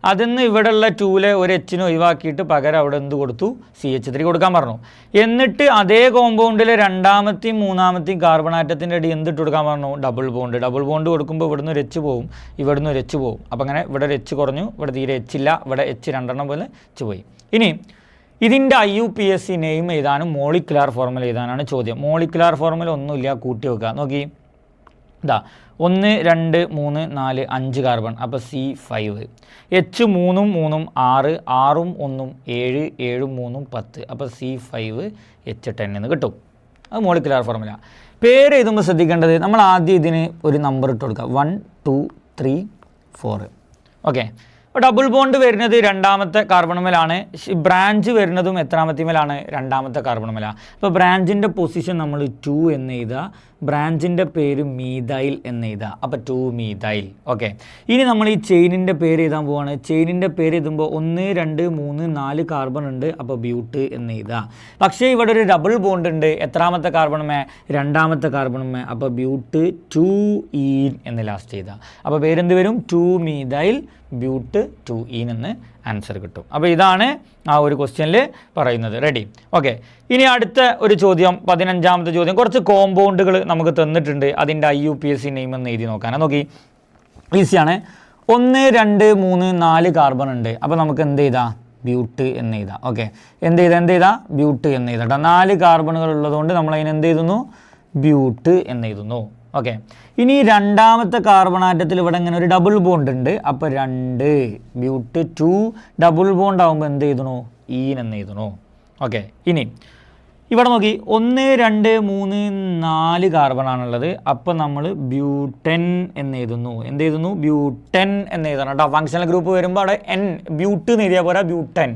അതിൽ നിന്ന് ഇവിടെയുള്ള 2-ലെ ഒരു H-നെ ഒഴിവാക്കിയിട്ട് പകരം അവിടെ എന്ത് കൊടുത്തു? CH3 കൊടുക്കാൻ പറഞ്ഞു. എന്നിട്ട് അതേ കോമ്പൗണ്ടിലെ രണ്ടാമത്തെയും മൂന്നാമത്തെയും കാർബൺ ആറ്റത്തിൻ്റെ ഇടയിൽ എന്തിട്ട് കൊടുക്കാൻ പറഞ്ഞു? ഡബിൾ ബോണ്ട് കൊടുക്കുമ്പോൾ ഇവിടുന്ന് ഒരു H പോവും, ഇവിടുന്ന് ഒരു H പോവും. അപ്പോൾ അങ്ങനെ ഇവിടെ ഒരു H കുറഞ്ഞു, ഇവിടെ തീരെ H ഇല്ല, ഇവിടെ H 2 പോലെ H പോയി. ഇനി ഇതിൻ്റെ IUPAC നെയിം എഴുതാനും മോളിക്കുലാർ ഫോർമുല എഴുതാനാണ് ചോദ്യം. മോളിക്കുലാർ ഫോർമുല ഒന്നുമില്ല, കൂട്ടി വെക്കുക. നോക്കി, ഇതാ 1 2 3 4 5 കാർബൺ, അപ്പോൾ C5. H 3 6, 6 1 7, 7 3 10, അപ്പോൾ C5H10 എന്ന് കിട്ടും. അത് മോളിക്കുലാർ ഫോർമുല. പേര് എഴുതുമ്പോൾ ശ്രദ്ധിക്കേണ്ടത്, നമ്മൾ ആദ്യം ഇതിന് ഒരു നമ്പർ ഇട്ട് കൊടുക്കുക. 1 2 3 4. ഓക്കെ, ഡബിൾ ബോണ്ട് വരുന്നത് രണ്ടാമത്തെ കാർബണുമേലാണ്, ബ്രാഞ്ച് വരുന്നതും എത്രാമത്തേമേലാണ്? രണ്ടാമത്തെ കാർബണുമേലാണ്. അപ്പോൾ ബ്രാഞ്ചിൻ്റെ പൊസിഷൻ നമ്മൾ 2 എന്ന് എഴുതുക, ബ്രാഞ്ചിൻ്റെ പേര് മീഥൈൽ എന്ന് എഴുതുക. അപ്പോൾ 2 മീഥൈൽ. ഓക്കെ, ഇനി നമ്മൾ ഈ ചെയിനിൻ്റെ പേര് എഴുതാൻ പോവാണ്. ചെയിനിൻ്റെ പേര് എഴുതുമ്പോൾ 1 2 3 4 കാർബൺ ഉണ്ട്, അപ്പോൾ ബ്യൂട്ട് എന്ന് എഴുതുക. പക്ഷേ ഇവിടെ ഒരു ഡബിൾ ബോണ്ട് ഉണ്ട്, എത്രാമത്തെ കാർബണുമേ? രണ്ടാമത്തെ കാർബണുമേ. അപ്പോൾ ബ്യൂട്ട് 2 ഈൻ എന്ന് ലാസ്റ്റ് ചെയ്താൽ അപ്പോൾ പേരെന്ത് വരും? 2 മീഥൈൽ ബ്യൂട്ട് 2 ഈൻ എന്ന് ആൻസർ കിട്ടും. അപ്പോൾ ഇതാണ് ആ ഒരു ക്വസ്റ്റ്യനിൽ പറയുന്നത്. റെഡി? ഓക്കെ, ഇനി അടുത്ത ഒരു ചോദ്യം, 15ാമത്തെ ചോദ്യം. കുറച്ച് കോമ്പൗണ്ടുകൾ നമുക്ക് തന്നിട്ടുണ്ട്, അതിൻ്റെ IUPAC നെയിം എന്ന് എഴുതി നോക്കാനാണ്. നോക്കി, ഈസിയാണ്. 1 2 3 4 കാർബൺ ഉണ്ട്, അപ്പോൾ നമുക്ക് എന്ത് ചെയ്താൽ? ബ്യൂട്ട് എന്ന് എഴുതാം. ഓക്കെ, എന്ത് ചെയ്താൽ? ബ്യൂട്ട് എന്ന് എഴുതാം. 4 കാർബണുകൾ ഉള്ളതുകൊണ്ട് നമ്മൾ അതിന് എന്ത് എഴുതുന്നു? ബ്യൂട്ട് എന്ന് എഴുതുന്നു. ഓക്കെ, ഇനി രണ്ടാമത്തെ കാർബൺ ആറ്റത്തിൽ ഇവിടെ ഇങ്ങനെ ഒരു ഡബിൾ ബോണ്ട് ഉണ്ട്, അപ്പോൾ 2 ബ്യൂട്ട് 2 ഡബിൾ ബോണ്ട് ആകുമ്പോൾ എന്ത് എഴുതണോ? ഈൻ എന്ന് എഴുതണോ? ഓക്കെ, ഇനി ഇവിടെ നോക്കി, 1 2 3 4 കാർബൺ ആണുള്ളത്, അപ്പോൾ നമ്മൾ ബ്യൂട്ടൻ എന്ന് എഴുതുന്നു. എന്ത് എഴുതുന്നു? ബ്യൂട്ടൻ എന്ന് എഴുതണം കേട്ടോ. ഫങ്ഷണൽ ഗ്രൂപ്പ് വരുമ്പോൾ അവിടെ ബ്യൂട്ട് എന്ന് എഴുതിയാൽ പോരാ, ബ്യൂട്ടൻ.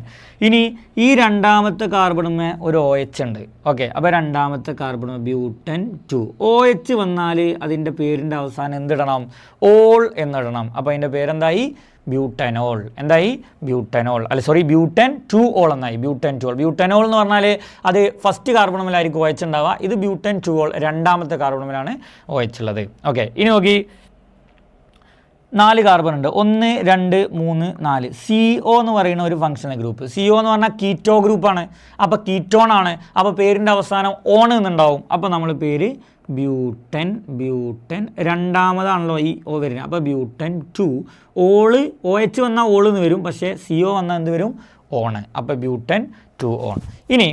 ഇനി ഈ രണ്ടാമത്തെ കാർബണുമേ ഒരു OH ഉണ്ട്. ഓക്കെ, അപ്പോൾ രണ്ടാമത്തെ കാർബൺ ബ്യൂട്ടൻ 2. OH വന്നാൽ അതിൻ്റെ പേരിൻ്റെ അവസാനം എന്തിടണം? ഓൾ എന്നിടണം. അപ്പോൾ അതിൻ്റെ പേരെന്തായി? ബ്യൂട്ടനോൾ. എന്തായി? ബ്യൂട്ടനോൾ. അല്ല സോറി, ബ്യൂട്ടൻ 2 ഓൾ എന്നായി. ബ്യൂട്ടൻ 2 ഓൾ. ബ്യൂട്ടനോൾ എന്ന് പറഞ്ഞാൽ അത് ഫസ്റ്റ് കാർബണുമേലായിരിക്കും OH ഉണ്ടാവുക. ഇത് ബ്യൂട്ടൻ 2 ഓൾ, രണ്ടാമത്തെ കാർബണുമേലാണ് OH ഉള്ളത്. ഓക്കെ, ഇനി നോക്കി, 4 കാർബൺ ഉണ്ട്, 1 2 3 4. CO എന്ന് പറയുന്ന ഒരു ഫങ്ഷണൽ ഗ്രൂപ്പ്. CO എന്ന് പറഞ്ഞാൽ കീറ്റോ ഗ്രൂപ്പാണ്, അപ്പോൾ കീറ്റോൺ ആണ്. അപ്പോൾ പേരിൻ്റെ അവസാനം ഓൺ എന്നുണ്ടാവും. അപ്പോൾ നമ്മൾ പേര് ബ്യൂട്ടൻ. ബ്യൂട്ടൻ രണ്ടാമതാണല്ലോ ഈ O വരുന്നത്, അപ്പോൾ ബ്യൂട്ടൻ 2. ഓള് OH വന്നാൽ ഓള് എന്ന് വരും, പക്ഷേ CO വന്നാൽ എന്ത് വരും? ഓണ്. അപ്പോൾ ബ്യൂട്ടൻ 2 ഓൺ. ഇനി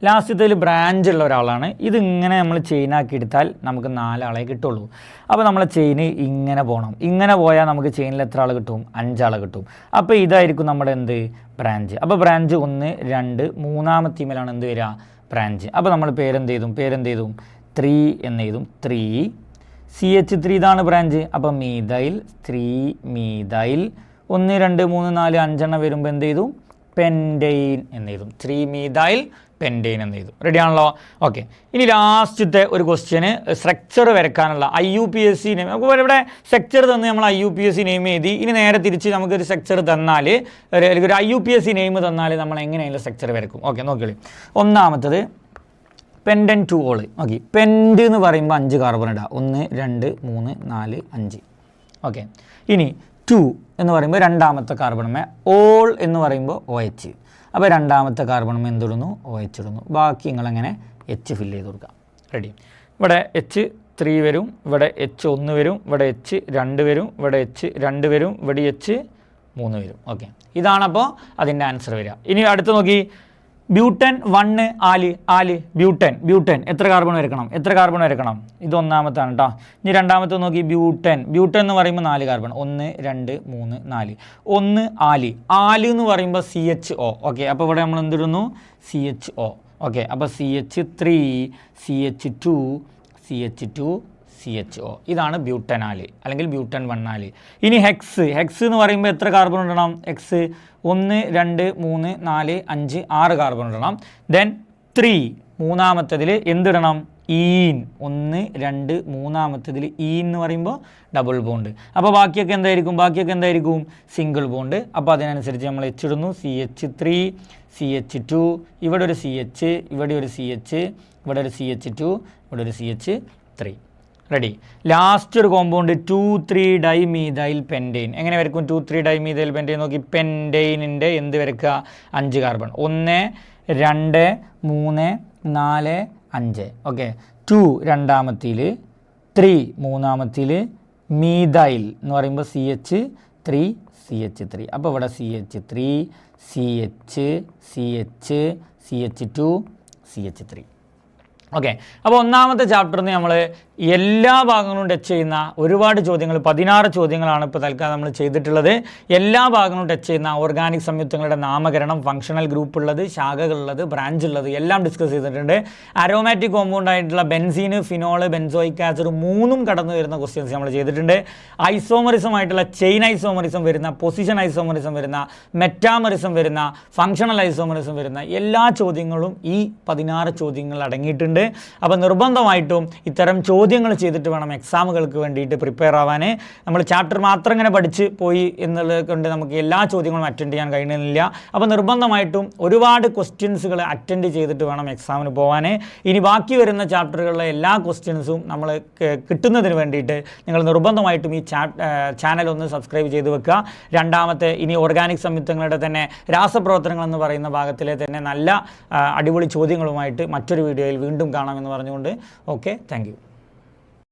ലാസ്റ്റത്തിൽ ബ്രാഞ്ച് ഉള്ള ഒരാളാണ്. ഇതിങ്ങനെ നമ്മൾ ചെയിനാക്കി എടുത്താൽ നമുക്ക് 4 ആളെ കിട്ടുള്ളൂ. അപ്പോൾ നമ്മളെ ചെയിന് ഇങ്ങനെ പോകണം. ഇങ്ങനെ പോയാൽ നമുക്ക് ചെയിനിൽ എത്ര ആൾ കിട്ടും? 5 ആളെ കിട്ടും. അപ്പോൾ ഇതായിരിക്കും നമ്മുടെ എന്ത്? ബ്രാഞ്ച്. അപ്പോൾ ബ്രാഞ്ച് 1 2 മൂന്നാമത്തെ ഇമേലാണ് എന്ത് വരിക? ബ്രാഞ്ച്. അപ്പോൾ നമ്മൾ പേരെന്ത് ചെയ്തും? 3 എന്ന് എഴുതും. 3 CH3 ഇതാണ് ബ്രാഞ്ച്. അപ്പോൾ മീഥൈൽ 3 മീഥൈൽ. 1 2 3 4 5 വരുമ്പോൾ എന്ത് ചെയ്തു? പെൻഡെയിൻ എന്ന് എഴുതും. 3 മീഥൈൽ പെൻഡെയിൻ എന്ന് എഴുതും. റെഡി ആണല്ലോ? ഓക്കെ, ഇനി ലാസ്റ്റത്തെ ഒരു ക്വസ്റ്റ്യന് സ്ട്രക്ചർ വരയ്ക്കാനുള്ള IUPAC നെയിം. നമുക്ക് ഇവിടെ സ്ട്രക്ചർ തന്ന് നമ്മൾ IUPAC നെയിം എഴുതി. ഇനി നേരെ തിരിച്ച് നമുക്കൊരു സ്ട്രക്ചർ തന്നാൽ, ഒരു IUPAC നെയിം തന്നാൽ നമ്മൾ എങ്ങനെയുള്ള സ്ട്രക്ചർ വരയ്ക്കും? ഓക്കെ, നോക്കിയോളി. ഒന്നാമത്തത് പെൻഡൻ 2 ഓൾ. നോക്കി, പെൻഡ് എന്ന് പറയുമ്പോൾ 5 കാർബൺ ഇടാം. 1 2 3 4 5. ഓക്കെ, ഇനി 2 എന്ന് പറയുമ്പോൾ രണ്ടാമത്തെ കാർബണുമേ, ഓൾ എന്ന് പറയുമ്പോൾ OH. അപ്പോൾ രണ്ടാമത്തെ കാർബണുമേ എന്തിടുന്നു? OH ഇടുന്നു. ബാക്കി നിങ്ങളങ്ങനെ H ഫില്ല് ചെയ്ത് കൊടുക്കാം. റെഡി? ഇവിടെ H3 വരും, ഇവിടെ H1 വരും, ഇവിടെ H2 വരും, ഇവിടെ H2 വരും, ഇവിടെ H3 വരും. ഓക്കെ, ഇതാണപ്പോൾ അതിൻ്റെ ആൻസർ വരിക. ഇനി അടുത്ത് നോക്കി, ബ്യൂട്ടൻ 1 ആല് ബ്യൂട്ടൻ എത്ര കാർബൺ വരക്കണം? ഇത് ഒന്നാമത്താണ് കേട്ടോ. ഇനി രണ്ടാമത്തെ നോക്കി, ബ്യൂട്ടൻ എന്ന് പറയുമ്പോൾ 4 കാർബൺ. 1 2 3 4. 1 ആല് എന്ന് പറയുമ്പോൾ CHO. ഓക്കെ, അപ്പോൾ ഇവിടെ നമ്മൾ എന്തിടുന്നു? CHO. ഓക്കെ, അപ്പോൾ CH3 CH2 CHO. ഇതാണ് ബ്യൂട്ടനാല് അല്ലെങ്കിൽ ബ്യൂട്ടൻ 1 ആല്. ഇനി ഹെക്സ് എന്ന് പറയുമ്പോൾ എത്ര കാർബൺ ഇടണം? ഹെക്സ് 1 2 3 4 5 6 കാർബൺ ഇടണം. ദെൻ 3 മൂന്നാമത്തതിൽ എന്തിടണം? ഈൻ. 1 2 മൂന്നാമത്തതിൽ ഈൻ എന്ന് പറയുമ്പോൾ ഡബിൾ ബോണ്ട്. അപ്പോൾ ബാക്കിയൊക്കെ എന്തായിരിക്കും? Single bond. അപ്പോൾ അതിനനുസരിച്ച് നമ്മൾ H ഇടുന്നു. CH3 CH2, ഇവിടെ ഒരു CH, ഇവിടെ ഒരു CH, ഇവിടെ ഒരു CH2, ഇവിടെ ഒരു CH3. റെഡി? ലാസ്റ്റ് ഒരു കോമ്പൗണ്ട് 2,3 ഡൈമീഥൈൽ പെൻഡെയിൻ. എങ്ങനെ വരയ്ക്കും 2,3 ഡൈമീഥൈൽ പെൻഡെയിൻ? നോക്കി, പെൻഡെയിനിൻ്റെ എന്ത് വരയ്ക്കുക? 5 കാർബൺ. 1 2 3 4 5. ഓക്കെ, 2 രണ്ടാമത്തിൽ, 3 മൂന്നാമത്തിൽ, മീഥൈൽ എന്ന് പറയുമ്പോൾ CH3. അപ്പോൾ ഇവിടെ CH3 CH2 CH3. ഓക്കെ, അപ്പോൾ ഒന്നാമത്തെ ചാപ്റ്ററിന് നമ്മൾ എല്ലാ ഭാഗങ്ങളും ടച്ച് ചെയ്യുന്ന ഒരുപാട് ചോദ്യങ്ങൾ, 16 ചോദ്യങ്ങളാണ് ഇപ്പോൾ തൽക്കാലം നമ്മൾ ചെയ്തിട്ടുള്ളത്. എല്ലാ ഭാഗങ്ങളും ടച്ച് ചെയ്യുന്ന ഓർഗാനിക് സംയുക്തങ്ങളുടെ നാമകരണം, ഫങ്ഷണൽ ഗ്രൂപ്പ് ഉള്ളത്, ശാഖകളുള്ളത്, ബ്രാഞ്ച് ഉള്ളത് എല്ലാം ഡിസ്കസ് ചെയ്തിട്ടുണ്ട്. അരോമാറ്റിക് കോമ്പൗണ്ട് ആയിട്ടുള്ള ബെൻസീന്, ഫിനോള്, ബെൻസോയിക് ആസിഡ് മൂന്നും കടന്നു വരുന്ന ക്വസ്റ്റ്യൻസ് നമ്മൾ ചെയ്തിട്ടുണ്ട്. ഐസോമറിസം ആയിട്ടുള്ള ചെയിൻ ഐസോമറിസം വരുന്ന, പൊസിഷൻ ഐസോമറിസം വരുന്ന, മെറ്റാമറിസം വരുന്ന, ഫങ്ഷണൽ ഐസോമറിസം വരുന്ന എല്ലാ ചോദ്യങ്ങളും ഈ 16 ചോദ്യങ്ങൾ അടങ്ങിയിട്ടുണ്ട്. അപ്പോൾ നിർബന്ധമായിട്ടും ഇത്തരം ചോദ്യങ്ങൾ ചെയ്തിട്ട് വേണം എക്സാമുകൾക്ക് വേണ്ടിയിട്ട് പ്രിപ്പയർ ആവാൻ. നമ്മൾ ചാപ്റ്റർ മാത്രം ഇങ്ങനെ പഠിച്ച് പോയി എന്നുള്ളത് കൊണ്ട് നമുക്ക് എല്ലാ ചോദ്യങ്ങളും അറ്റൻഡ് ചെയ്യാൻ കഴിയുന്നില്ല. അപ്പോൾ നിർബന്ധമായിട്ടും ഒരുപാട് ക്വസ്റ്റ്യൻസുകൾ അറ്റൻഡ് ചെയ്തിട്ട് വേണം എക്സാമിന് പോകാൻ. ഇനി ബാക്കി വരുന്ന ചാപ്റ്ററുകളിലെ എല്ലാ ക്വസ്റ്റ്യൻസും നമ്മൾ കിട്ടുന്നതിന് വേണ്ടിയിട്ട് നിങ്ങൾ നിർബന്ധമായിട്ടും ഈ ചാനൽ ഒന്ന് സബ്സ്ക്രൈബ് ചെയ്ത് വെക്കുക. രണ്ടാമത്തെ, ഇനി ഓർഗാനിക് സംയുക്തങ്ങളുടെ തന്നെ രാസപ്രവർത്തനങ്ങൾ എന്ന് പറയുന്ന ഭാഗത്തിലെ തന്നെ നല്ല അടിപൊളി ചോദ്യങ്ങളുമായിട്ട് മറ്റൊരു വീഡിയോയിൽ വീണ്ടും കാണാമെന്ന് പറഞ്ഞുകൊണ്ട് ഓക്കെ, താങ്ക് യു.